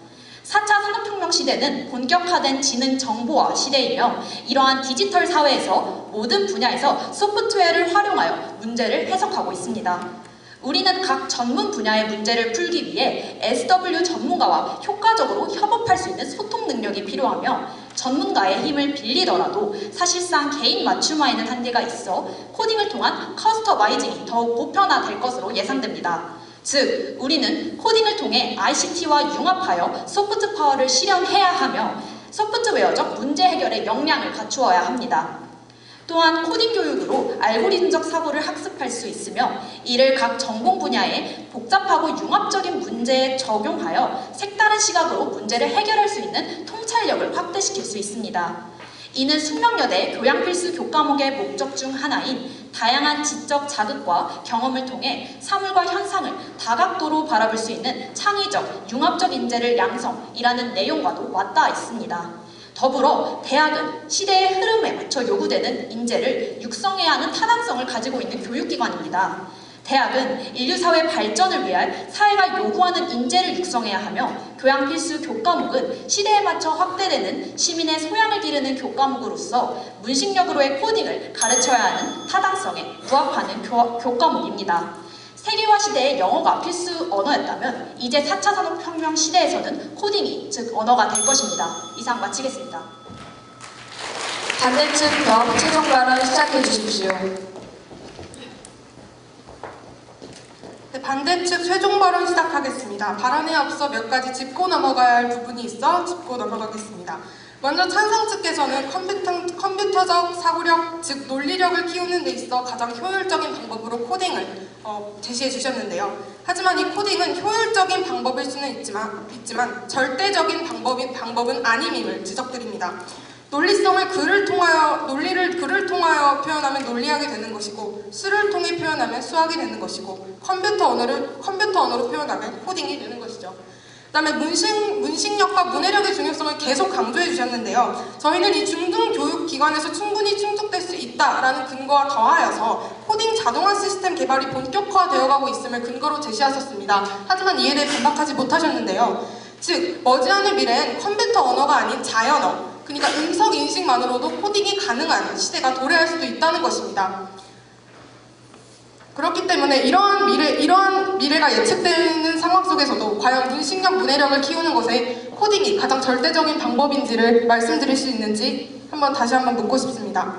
4차 산업혁명 시대는 본격화된 지능 정보화 시대이며 이러한 디지털 사회에서 모든 분야에서 소프트웨어를 활용하여 문제를 해석하고 있습니다. 우리는 각 전문 분야의 문제를 풀기 위해 SW 전문가와 효과적으로 협업할 수 있는 소통 능력이 필요하며 전문가의 힘을 빌리더라도 사실상 개인 맞춤화에는 한계가 있어 코딩을 통한 커스터마이징이 더욱 보편화될 것으로 예상됩니다. 즉, 우리는 코딩을 통해 ICT와 융합하여 소프트 파워를 실현해야 하며 소프트웨어적 문제 해결의 역량을 갖추어야 합니다. 또한 코딩 교육으로 알고리즘적 사고를 학습할 수 있으며 이를 각 전공 분야에 복잡하고 융합적인 문제에 적용하여 색다른 시각으로 문제를 해결할 수 있는 통찰력을 확대시킬 수 있습니다. 이는 숙명여대 교양필수 교과목의 목적 중 하나인 다양한 지적 자극과 경험을 통해 사물과 현상을 다각도로 바라볼 수 있는 창의적, 융합적 인재를 양성이라는 내용과도 맞닿아 있습니다. 더불어 대학은 시대의 흐름에 맞춰 요구되는 인재를 육성해야 하는 타당성을 가지고 있는 교육기관입니다. 대학은 인류사회 발전을 위한 사회가 요구하는 인재를 육성해야 하며 교양필수 교과목은 시대에 맞춰 확대되는 시민의 소양을 기르는 교과목으로서 문식력으로의 코딩을 가르쳐야 하는 타당성에 부합하는 교과목입니다. 세계화 시대의 영어가 필수 언어였다면 이제 4차 산업혁명 시대에서는 코딩이 즉 언어가 될 것입니다. 이상 마치겠습니다. 반대측 병 최종 발언 시작해 주십시오. 네, 반대측 최종 발언 시작하겠습니다. 발언에 앞서 몇 가지 짚고 넘어가야 할 부분이 있어 짚고 넘어가겠습니다. 먼저 찬성 측께서는 컴퓨터적 사고력, 즉 논리력을 키우는 데 있어 가장 효율적인 방법으로 코딩을 제시해 주셨는데요. 하지만 이 코딩은 효율적인 방법일 수는 있지만 절대적인 방법은 아님임을 지적드립니다. 논리를 글을 통하여 표현하면 논리하게 되는 것이고 수를 통해 표현하면 수학이 되는 것이고 컴퓨터 언어로 표현하면 코딩이 되는 것이죠. 그다음에 문식력과 문해력의 중요성을 계속 강조해 주셨는데요. 저희는 이 중등교육기관에서 충분히 충족될 수 있다라는 근거와 더하여서 코딩 자동화 시스템 개발이 본격화되어 가고 있음을 근거로 제시하셨습니다. 하지만 이에 대해 반박하지 못하셨는데요. 즉, 머지않을 미래엔 컴퓨터 언어가 아닌 자연어, 그러니까 음성 인식만으로도 코딩이 가능한 시대가 도래할 수도 있다는 것입니다. 그렇기 때문에 이러한 미래가 예측되는 상황 속에서도 과연 문식력, 문해력을 키우는 것에 코딩이 가장 절대적인 방법인지를 말씀드릴 수 있는지 다시 한번 묻고 싶습니다.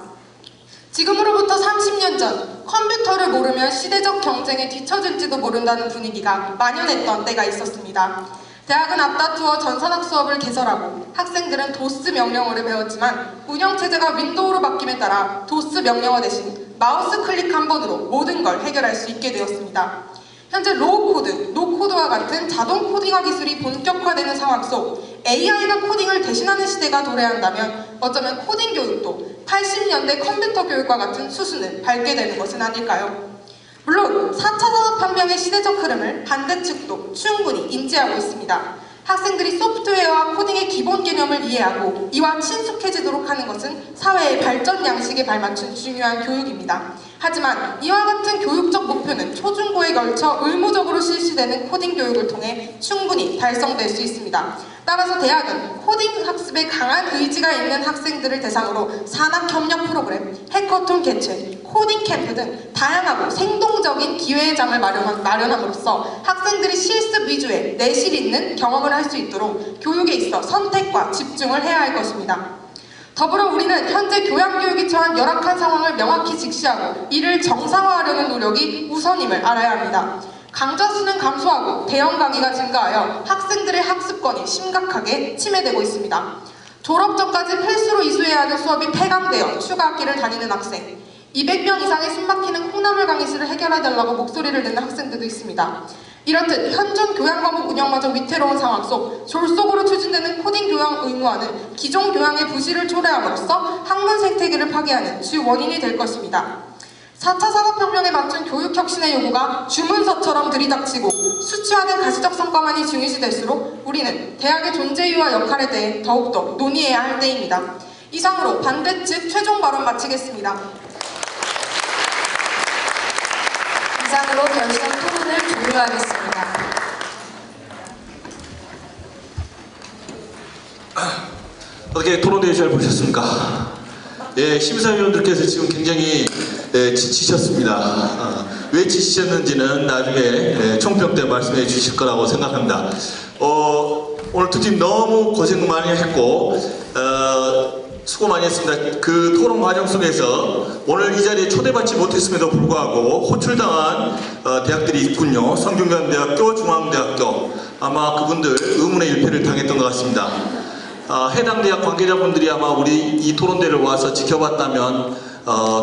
지금으로부터 30년 전 컴퓨터를 모르면 시대적 경쟁에 뒤처질지도 모른다는 분위기가 만연했던 때가 있었습니다. 대학은 앞다투어 전산학 수업을 개설하고 학생들은 도스 명령어를 배웠지만 운영체제가 윈도우로 바뀜에 따라 도스 명령어 대신 마우스 클릭 한 번으로 모든 걸 해결할 수 있게 되었습니다. 현재 로우코드, 노코드와 같은 자동 코딩화 기술이 본격화되는 상황 속 AI가 코딩을 대신하는 시대가 도래한다면 어쩌면 코딩 교육도 80년대 컴퓨터 교육과 같은 수순을 밟게 되는 것은 아닐까요? 물론 4차 산업혁명의 시대적 흐름을 반대측도 충분히 인지하고 있습니다. 학생들이 소프트웨어와 코딩의 기본 개념을 이해하고 이와 친숙해지도록 하는 것은 사회의 발전 양식에 발맞춘 중요한 교육입니다. 하지만 이와 같은 교육적 목표는 초중고에 걸쳐 의무적으로 실시되는 코딩 교육을 통해 충분히 달성될 수 있습니다. 따라서 대학은 코딩 학습에 강한 의지가 있는 학생들을 대상으로 산학협력 프로그램, 해커톤 개최, 코딩 캠프 등 다양하고 생동적인 기회장을 마련함으로써 학생들이 실습 위주의 내실 있는 경험을 할 수 있도록 교육에 있어 선택과 집중을 해야 할 것입니다. 더불어 우리는 현재 교양교육이 처한 열악한 상황을 명확히 직시하고 이를 정상화하려는 노력이 우선임을 알아야 합니다. 강좌 수는 감소하고 대형 강의가 증가하여 학생들의 학습권이 심각하게 침해되고 있습니다. 졸업 전까지 필수로 이수해야 하는 수업이 폐강되어 추가 학기를 다니는 학생, 200명 이상의 숨막히는 콩나물 강의실을 해결해달라고 목소리를 내는 학생들도 있습니다. 이렇듯 현존 교양 과목 운영마저 위태로운 상황 속 졸속으로 추진되는 코딩 교양 의무화는 기존 교양의 부실을 초래함으로써 학문 생태계를 파괴하는 주 원인이 될 것입니다. 4차 산업혁명에 맞춘 교육혁신의 요구가 주문서처럼 들이닥치고 수치화된 가시적 성과만이 중요시될수록 우리는 대학의 존재 이유와 역할에 대해 더욱더 논의해야 할 때입니다. 이상으로 반대측 최종 발언 마치겠습니다. 이상으로 결선 토론을 종료하겠습니다. 어떻게 토론대회 잘 보셨습니까? 예, 심사위원들께서 지금 굉장히 지치셨습니다. 왜 지치셨는지는 나중에 총평 때 말씀해 주실 거라고 생각합니다. 오늘 두 팀 너무 고생 많이 했고 수고 많이 했습니다. 그 토론 과정 속에서 오늘 이 자리에 초대받지 못했음에도 불구하고 호출당한 대학들이 있군요. 성균관대학교, 중앙대학교, 아마 그분들 의문의 일패를 당했던 것 같습니다. 해당 대학 관계자분들이 아마 우리 이 토론대를 와서 지켜봤다면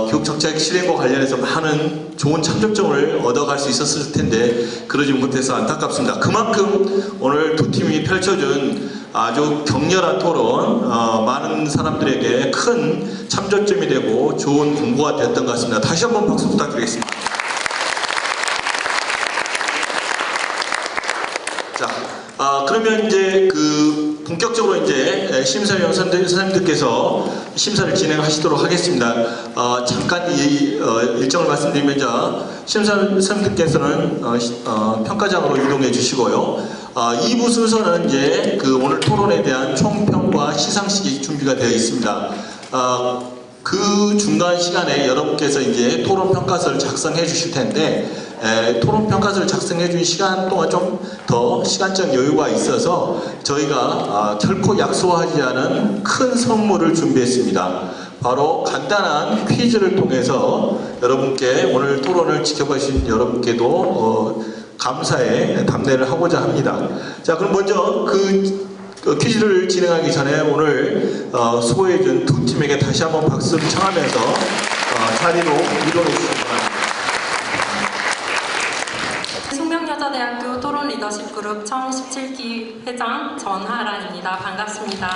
교육정책 실행과 관련해서 많은 좋은 참조점을 얻어갈 수 있었을 텐데 그러지 못해서 안타깝습니다. 그만큼 오늘 두 팀이 펼쳐준 아주 격렬한 토론, 많은 사람들에게 큰 참조점이 되고 좋은 공부가 되었던 것 같습니다. 다시 한번 박수 부탁드리겠습니다. 자, 그러면 이제 본격적으로 이제 심사위원 선생님들께서 심사를 진행하시도록 하겠습니다. 잠깐 이 일정을 말씀드리면 심사위원님들께서는 평가장으로 이동해 주시고요. 2부 순서는 이제 오늘 토론에 대한 총평과 시상식이 준비가 되어 있습니다. 그 중간 시간에 여러분께서 이제 토론 평가서를 작성해 주실 텐데 토론 평가서를 작성해 준 시간 동안 좀 더 시간적 여유가 있어서 저희가 결코 약소하지 않은 큰 선물을 준비했습니다. 바로 간단한 퀴즈를 통해서 여러분께 오늘 토론을 지켜보신 여러분께도 감사의 답례를 하고자 합니다. 자, 그럼 먼저 그 퀴즈를 진행하기 전에 오늘 수고해준 두 팀에게 다시 한번 박수를 청하면서 자리로 이동해 주시기 바랍니다. 숙명여자대학교 토론 리더십 그룹 청 17기 회장 전하란입니다. 반갑습니다.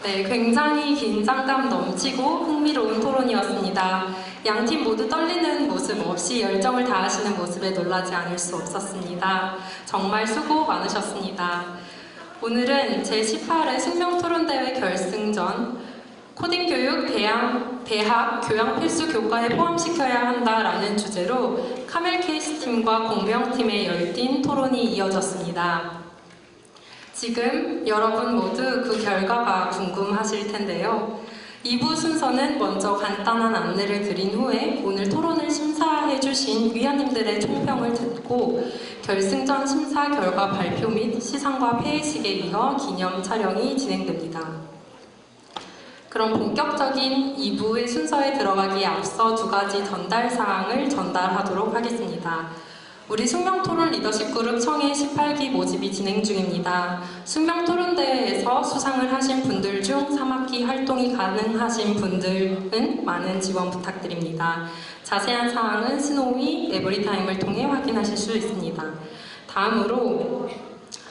네, 굉장히 긴장감 넘치고 흥미로운 토론이었습니다. 양팀 모두 떨리는 모습 없이 열정을 다하시는 모습에 놀라지 않을 수 없었습니다. 정말 수고 많으셨습니다. 오늘은 제18회 숙명토론대회 결승전 코딩 교육 대학 교양 필수 교과에 포함시켜야 한다라는 주제로 카멜 케이스팀과 공명팀의 열띤 토론이 이어졌습니다. 지금 여러분 모두 그 결과가 궁금하실 텐데요. 2부 순서는 먼저 간단한 안내를 드린 후에 오늘 토론을 심사해주신 위원님들의 총평을 듣고 결승전 심사 결과 발표 및 시상과 폐회식에 이어 기념 촬영이 진행됩니다. 그럼 본격적인 2부의 순서에 들어가기에 앞서 두 가지 전달 사항을 전달하도록 하겠습니다. 우리 숙명토론 리더십 그룹 청의 18기 모집이 진행 중입니다. 숙명토론대회에서 수상을 하신 분들 중 3학기 활동이 가능하신 분들은 많은 지원 부탁드립니다. 자세한 사항은 스노위 에브리타임을 통해 확인하실 수 있습니다. 다음으로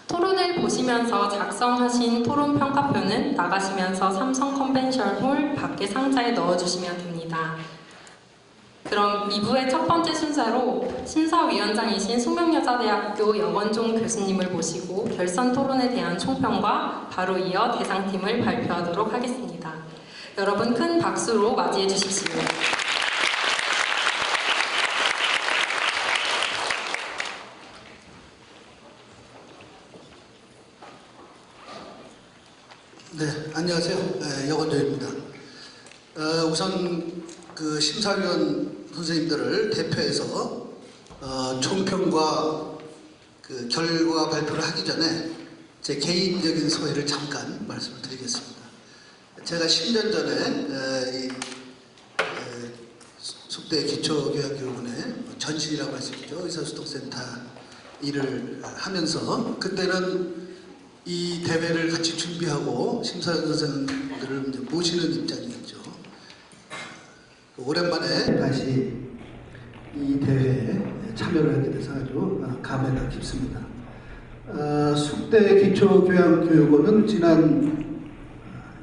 토론을 보시면서 작성하신 토론 평가표는 나가시면서 삼성 컨벤션홀 밖에 상자에 넣어주시면 됩니다. 그럼 2부의 첫 번째 순서로 심사위원장이신 숙명여자대학교 여건종 교수님을 모시고 결선 토론에 대한 총평과 바로 이어 대상팀을 발표하도록 하겠습니다. 여러분 큰 박수로 맞이해 주십시오. 네, 안녕하세요. 여건조입니다. 우선 그 심사위원 선생님들을 대표해서 총평과 그 결과 발표를 하기 전에 제 개인적인 소회를 잠깐 말씀을 드리겠습니다. 제가 10년 전에 숙대 기초교양교육원의 전신이라고 할 수 있죠. 의사소통센터 일을 하면서 그때는 이 대회를 같이 준비하고 심사위원 선생님들을 이제 모시는 입장이었죠. 오랜만에 다시 이 대회에 참여를 하게 돼서 아주 감회가 깊습니다. 숙대 기초교양교육원은 지난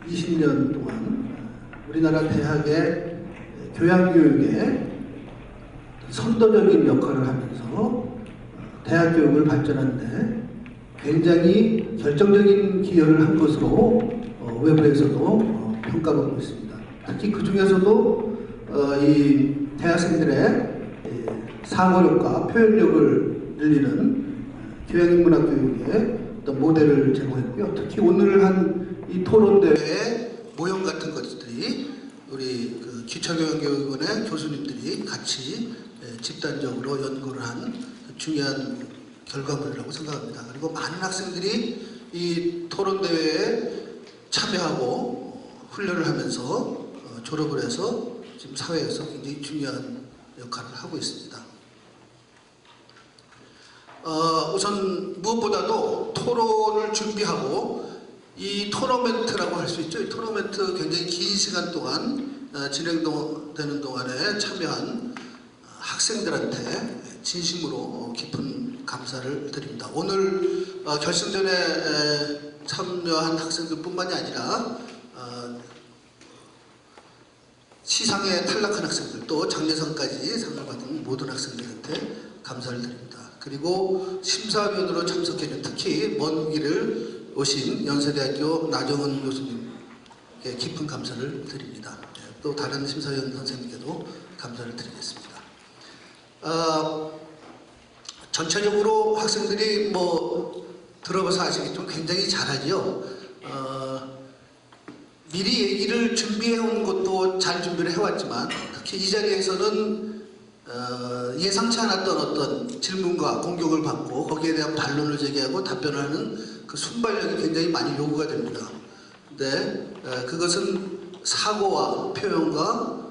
20년 동안 우리나라 대학의 교양교육에 선도적인 역할을 하면서 대학 교육을 발전하는데 굉장히 결정적인 기여를 한 것으로 외부에서도 평가받고 있습니다. 특히 그 중에서도 이 대학생들의 사고력과 표현력을 늘리는 교양인문학 교육의 어떤 모델을 제공했고요. 특히 오늘 한 이 토론대회 모형 같은 것들이 우리 그 기초교양교육원의 교수님들이 같이 집단적으로 연구를 한 중요한 결과물이라고 생각합니다. 그리고 많은 학생들이 이 토론대회에 참여하고 훈련을 하면서 졸업을 해서 지금 사회에서 굉장히 중요한 역할을 하고 있습니다. 우선 무엇보다도 토론을 준비하고 이 토너멘트라고 할 수 있죠. 이 토너멘트 굉장히 긴 시간 동안 진행되는 동안에 참여한 학생들한테 진심으로 깊은 감사를 드립니다. 오늘 결승전에 참여한 학생들뿐만이 아니라 시상에 탈락한 학생들 또 장려상까지 상을 받은 모든 학생들한테 감사를 드립니다. 그리고 심사위원으로 참석해준 특히 먼 길을 오신 연세대학교 나정은 교수님께 깊은 감사를 드립니다. 또 다른 심사위원 선생님께도 감사를 드리겠습니다. 전체적으로 학생들이 뭐 들어봐서 아시겠지만 굉장히 잘하죠. 미리 얘기를 준비해온 것도 잘 준비를 해왔지만 특히 이 자리에서는 예상치 않았던 어떤 질문과 공격을 받고 거기에 대한 반론을 제기하고 답변을 하는 그 순발력이 굉장히 많이 요구가 됩니다. 근데 그것은 사고와 표현과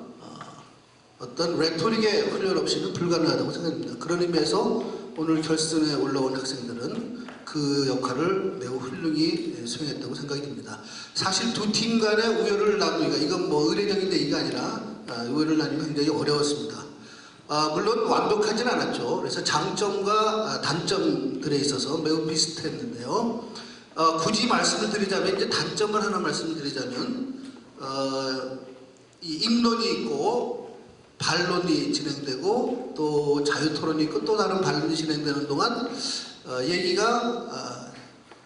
어떤 레토릭의 훈련 없이는 불가능하다고 생각합니다. 그런 의미에서 오늘 결승에 올라온 학생들은 그 역할을 매우 훌륭히 수행했다고 생각이 듭니다. 사실 두 팀 간의 우열을 나누기가 이건 뭐 의례적인 얘기가 아니라 우열을 나누기가 굉장히 어려웠습니다. 물론 완벽하진 않았죠. 그래서 장점과 단점들에 있어서 매우 비슷했는데요. 굳이 말씀을 드리자면 이제 단점을 하나 말씀을 드리자면 이 입론이 있고 반론이 진행되고 또 자유토론이 있고 또 다른 반론이 진행되는 동안 얘기가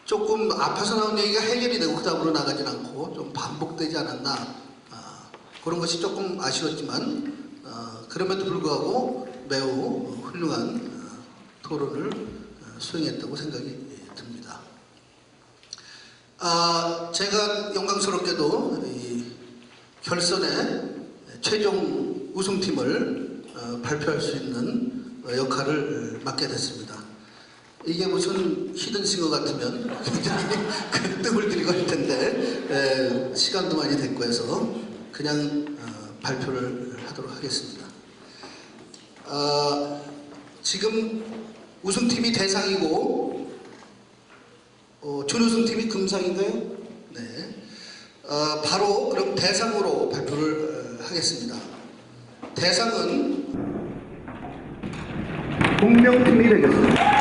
조금 앞에서 나온 얘기가 해결이 되고 그 다음으로 나가진 않고 좀 반복되지 않았나 그런 것이 조금 아쉬웠지만 그럼에도 불구하고 매우 훌륭한 토론을 수행했다고 생각이 듭니다. 제가 영광스럽게도 이 결선에 최종 우승팀을 발표할 수 있는 역할을 맡게 됐습니다. 이게 무슨 히든싱어 같으면 굉장히 뜸을 들이고 할 텐데 시간도 많이 됐고 해서 그냥 발표를 하도록 하겠습니다. 지금 우승팀이 대상이고 준우승팀이 금상인가요? 네. 바로 그럼 대상으로 발표를 하겠습니다. 대상은 공명팀이 되겠습니다.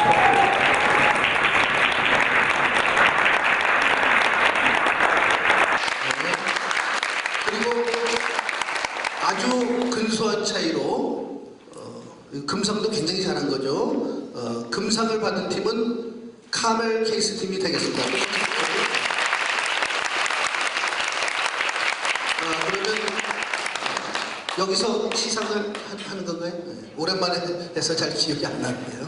아주 근소한 차이로 금상도 굉장히 잘한 거죠. 금상을 받은 팀은 카멜 케이스 팀이 되겠습니다. 그러면 여기서 시상을 하는 건가요? 네. 오랜만에 해서 잘 기억이 안 나는데요.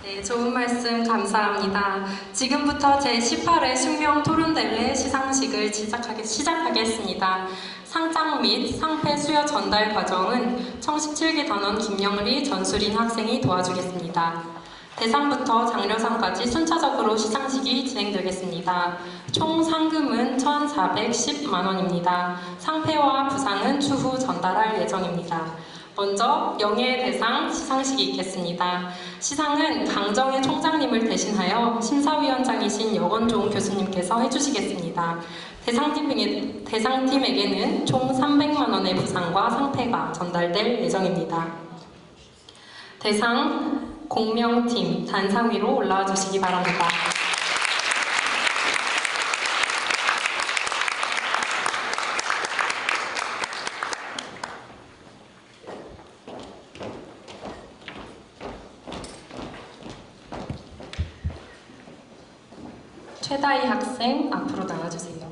네, 좋은 말씀 감사합니다. 지금부터 제18회 숙명 토론대회 시상식을 시작하겠습니다. 상장 및 상패 수여 전달 과정은 총 17개 단원 김영리, 전수린 학생이 도와주겠습니다. 대상부터 장려상까지 순차적으로 시상식이 진행되겠습니다. 총 상금은 1,410만 원입니다. 상패와 부상은 추후 전달할 예정입니다. 먼저 영예의 대상 시상식이 있겠습니다. 시상은 강정혜 총장님을 대신하여 심사위원장이신 여건종 교수님께서 해주시겠습니다. 대상팀에게는 총 300만 원의 부상과 상패가 전달될 예정입니다. 대상 공명팀 단상 위로 올라와 주시기 바랍니다. 최다희 학생 앞으로 나와주세요.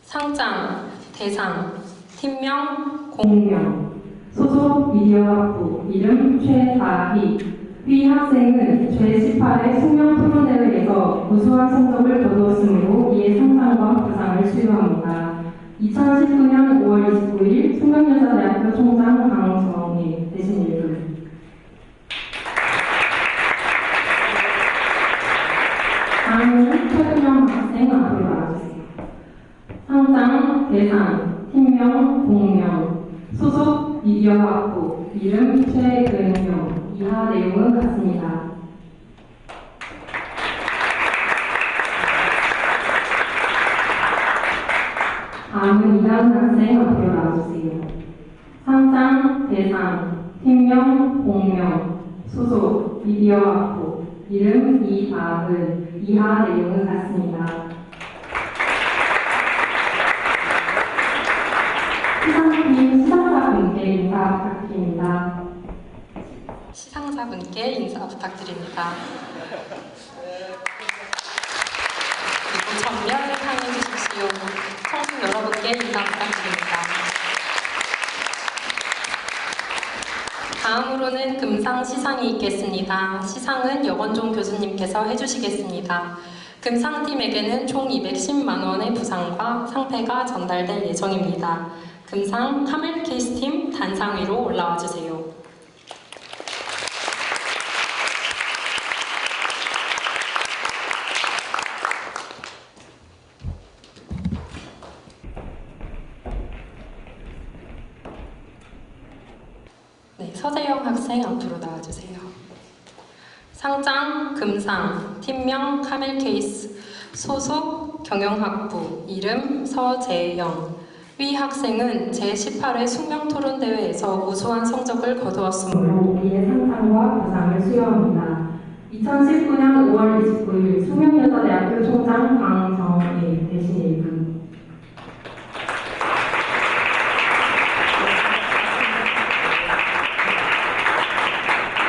상장, 대상, 팀명, 공명, 소속 미디어학부, 이름 최다희. 위 학생은 제18회 숙명 토론대회에서 우수한 성적을 거두었으므로 이에 상장과 부상을 수여합니다. 2019년 5월 29일 숙명여자대학교 총장 강정희 대신 읽음. 다음은 최근영 학생 앞으로 나와주세요. 상장, 대상, 팀명, 공명, 소속 미디어학부, 이름 최근영. 이하 내용은 같습니다. 다음은 이다은 학생 앞으로 나와주세요. 상장, 대상, 팀명, 공명, 소속 미디어학부, 이름 이다은. 이하 내용은 같습니다. 시상팀 시상자분께 인사 부탁드립니다. 시상자분께 인사 부탁드립니다. 그리고 전면을 향해 주십시오. 청중 여러분께 인사 부탁드립니다. 다음으로는 금상 시상이 있겠습니다. 시상은 여건종 교수님께서 해주시겠습니다. 금상팀에게는 총 210만 원의 부상과 상패가 전달될 예정입니다. 금상 카멜 케이스 팀 단상 위로 올라와 주세요. 네, 서재영 학생 앞으로 나와주세요. 상장, 금상, 팀명 카멜 케이스, 소속 경영학부, 이름 서재영. 위 학생은 제18회 숙명토론대회에서 우수한 성적을 거두었으므로 이에 상장과 부상을 수여합니다. 2019년 5월 29일 숙명여자대학교 총장 강정희 대신 읽음.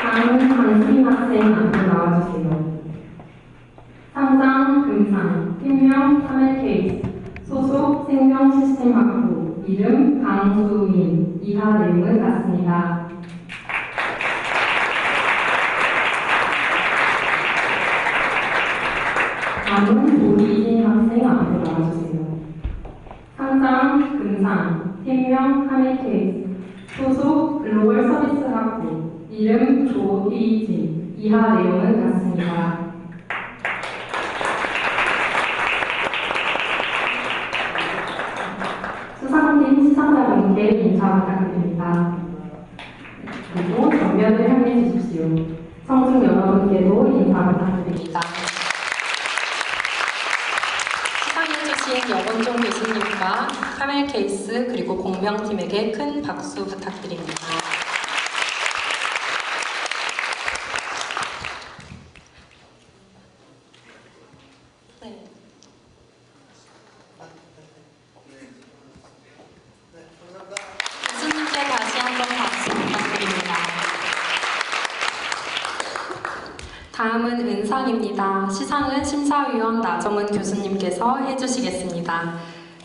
다음은 강수빈 학생 앞으로 나와주세요. 상장, 금상, 팀명 카멜 케이스, 소속 생명시스템학부, 이름 강수민. 이하 내용은 같습니다. 다음은 노리진 학생 앞으로 나와주세요. 상장, 금상, 팀명 카멜 케이스, 소속 글로벌 서비스 학부, 이름 조희진. 이하 내용은 같습니다. 수상팀 시상자분께 인사 부탁드립니다. 그리고 전면을 향해 주십시오. 청중 여러분께도 인사 부탁드립니다. 시상해주신 여건종 교수님과 카멜 케이스 그리고 공명팀에게 큰 박수 부탁드립니다. 은상입니다. 시상은 심사위원 나정은 교수님께서 해주시겠습니다.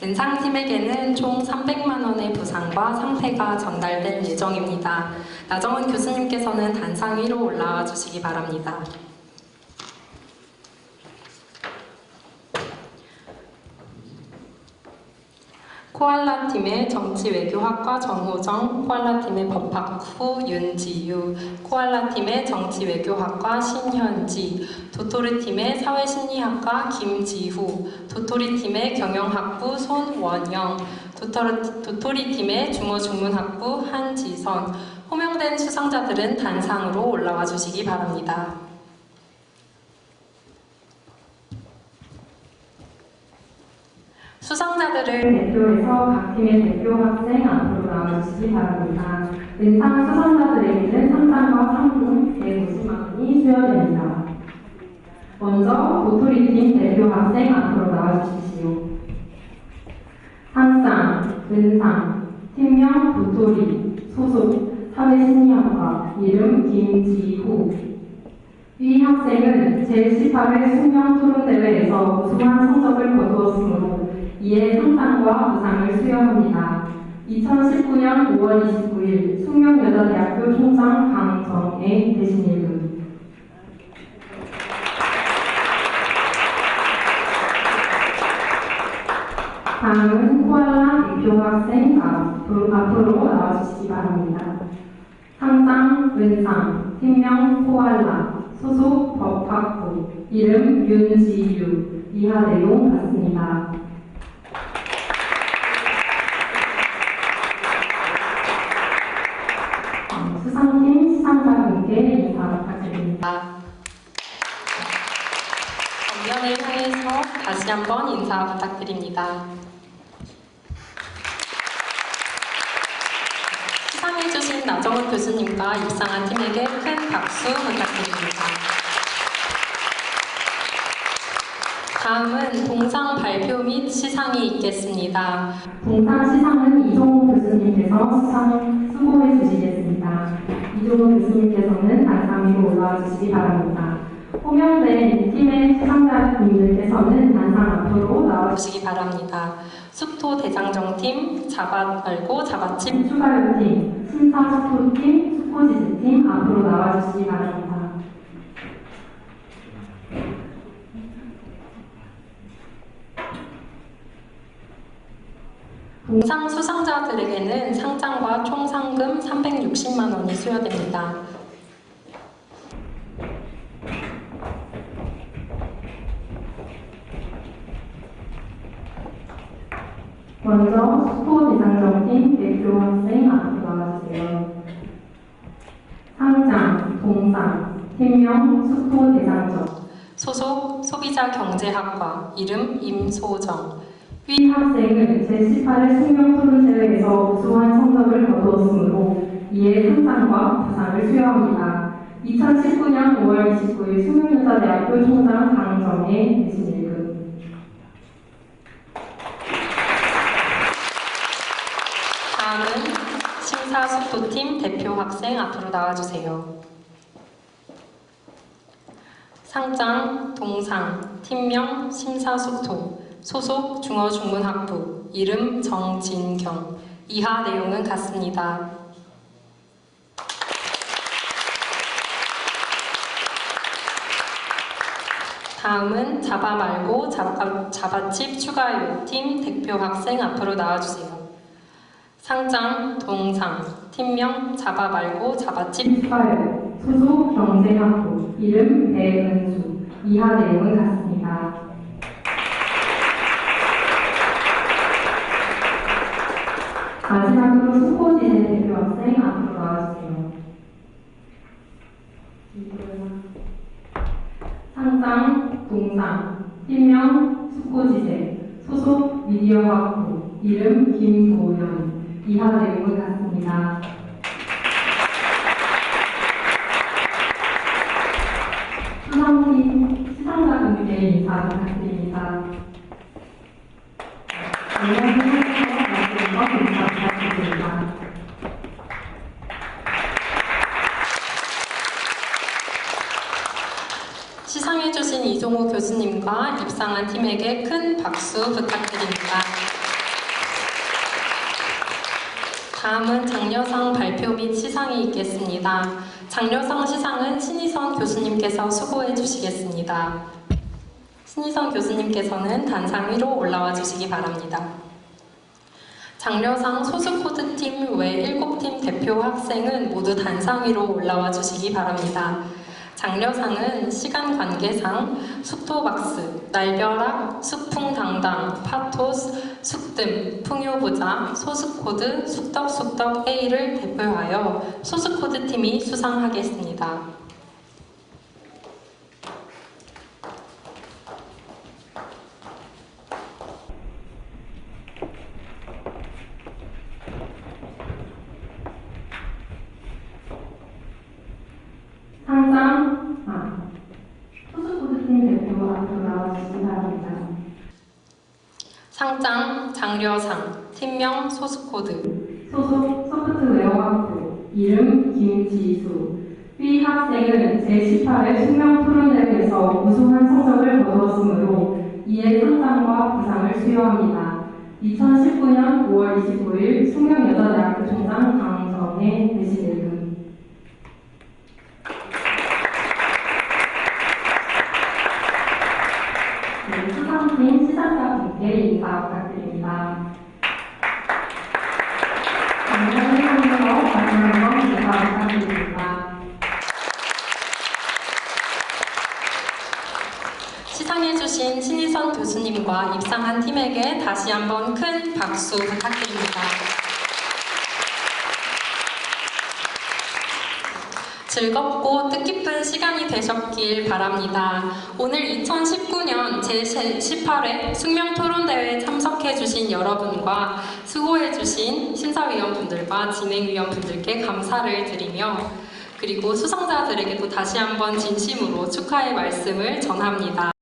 은상팀에게는 총 300만 원의 부상과 상패가 전달될 예정입니다. 나정은 교수님께서는 단상 위로 올라와 주시기 바랍니다. 코알라팀의 정치외교학과 정호정, 코알라팀의 법학부 윤지유, 코알라팀의 정치외교학과 신현지, 도토리팀의 사회심리학과 김지후, 도토리팀의 경영학부 손원영, 도토리팀의 중어중문학부 한지선, 호명된 수상자들은 단상으로 올라와 주시기 바랍니다. 수상자들을 대표해서 각 팀의 대표 학생 앞으로 나와주시기 바랍니다. 은상 수상자들에게는 상장과 상금 150만 원이 수여됩니다. 먼저 도토리팀 대표 학생 앞으로 나와주십시오. 상장, 은상, 팀명 도토리, 소속 사회심리학과, 이름 김지후. 이 학생은 제18회 숙명토론대회에서 우수한 성적을 거두었으므로 이에 상장과 부상을 수여합니다. 2019년 5월 29일 숙명여자대학교 총장 강정애 대신일금. 다음은 코알라 대표 학생 앞으로 나와주시기 바랍니다. 상장, 은상, 팀명 코알라, 소속 법학부, 이름 윤지유, 이하 내용 같습니다. 수상팀 시상자분께 인사 부탁드립니다. 전면을 향해서 다시 한번 인사 부탁드립니다. 시상해주신 나정은 교수님과 입상한 팀에게 큰 박수 부탁드립니다. 다음은 동상 발표 및 시상이 있겠습니다. 동상 시상은 이종호 교수님께서 수고해 주시겠습니다. 이종호 교수님께서는 단상 위로 올라와 주시기 바랍니다. 호명된 팀의 시상자분들께서는 단상 앞으로 나와 주시기 바랍니다. 숙토 대장정팀, 자바칩 추가요팀, 심사숙토팀, 숙고지지팀 앞으로 나와 주시기 바랍니다. 동상 수상자들에게는 상장과 총 상금 360만 원이 수여됩니다. 먼저 숙토 대장정팀 대표 학생 앞으로 나와주세요. 상장, 동상, 팀명 숙토 대장정, 소속 소비자경제학과, 이름 임소정. 위 학생은 제18회 숙명토론대회에서 우수한 성적을 거두었으므로 이에 상장과 부상을 수여합니다. 2019년 5월 29일 숙명여자대학교 총장 강정애 대신일금. 다음은 심사숙토팀 대표 학생 앞으로 나와주세요. 상장, 동상, 팀명 심사숙토, 소속 중어중문학부, 이름 정진경. 이하 내용은 같습니다. 다음은 자바 말고 자바칩 추가요 팀 대표 학생 앞으로 나와주세요. 상장, 동상, 팀명 자바 말고 자바칩 추가요, 소속 경제학부, 이름 배은수. 이하 내용은 같습니다. 마지막으로 숙고지대 대표 학생 앞으로 나와주세요. 상장, 동상, 팀명 숙고지대, 소속 미디어학부, 이름 김도연. 이하 내용은 같습니다. 수상팀 시상자분께 인사 부탁드립니다. 이종우 교수님과 입상한 팀에게 큰 박수 부탁드립니다. 다음은 장려상 발표 및 시상이 있겠습니다. 장려상 시상은 신희선 교수님께서 수고해 주시겠습니다. 신희선 교수님께서는 단상 위로 올라와 주시기 바랍니다. 장려상 소수코드팀 외 7팀 대표 학생은 모두 단상 위로 올라와 주시기 바랍니다. 장려상은 시간 관계상 숙토박스, 날벼락, 숙풍당당, 파토스, 숙뜸, 풍요부자, 소스코드, 숙덕숙덕 A를 대표하여 소스코드 팀이 수상하겠습니다. 소스코드팀 대표 앞으로 나와주시기 바랍니다. 상장 장려상, 팀명 소스코드, 소속 소프트웨어학부, 이름 김지수. B 학생은 제18회 숙명토론대회에서 우수한 성적을 거두었으므로 이에 상장과 부상을 수여합니다. 2019년 5월 25일 숙명여자대학교 총장 강정혜 대신일금. 네, 수상팀 시상자분께 인사 부탁드립니다. 감사합니다. 마지막으로 인사 부탁드립니다. 시상해주신 신희선 교수님과 입상한 팀에게 다시 한번 큰 박수 부탁드립니다. 즐겁고 뜻깊은 시간이 되셨길 바랍니다. 오늘 2019년 제18회 숙명토론대회에 참석해주신 여러분과 수고해주신 심사위원분들과 진행위원분들께 감사를 드리며 그리고 수상자들에게도 다시 한번 진심으로 축하의 말씀을 전합니다.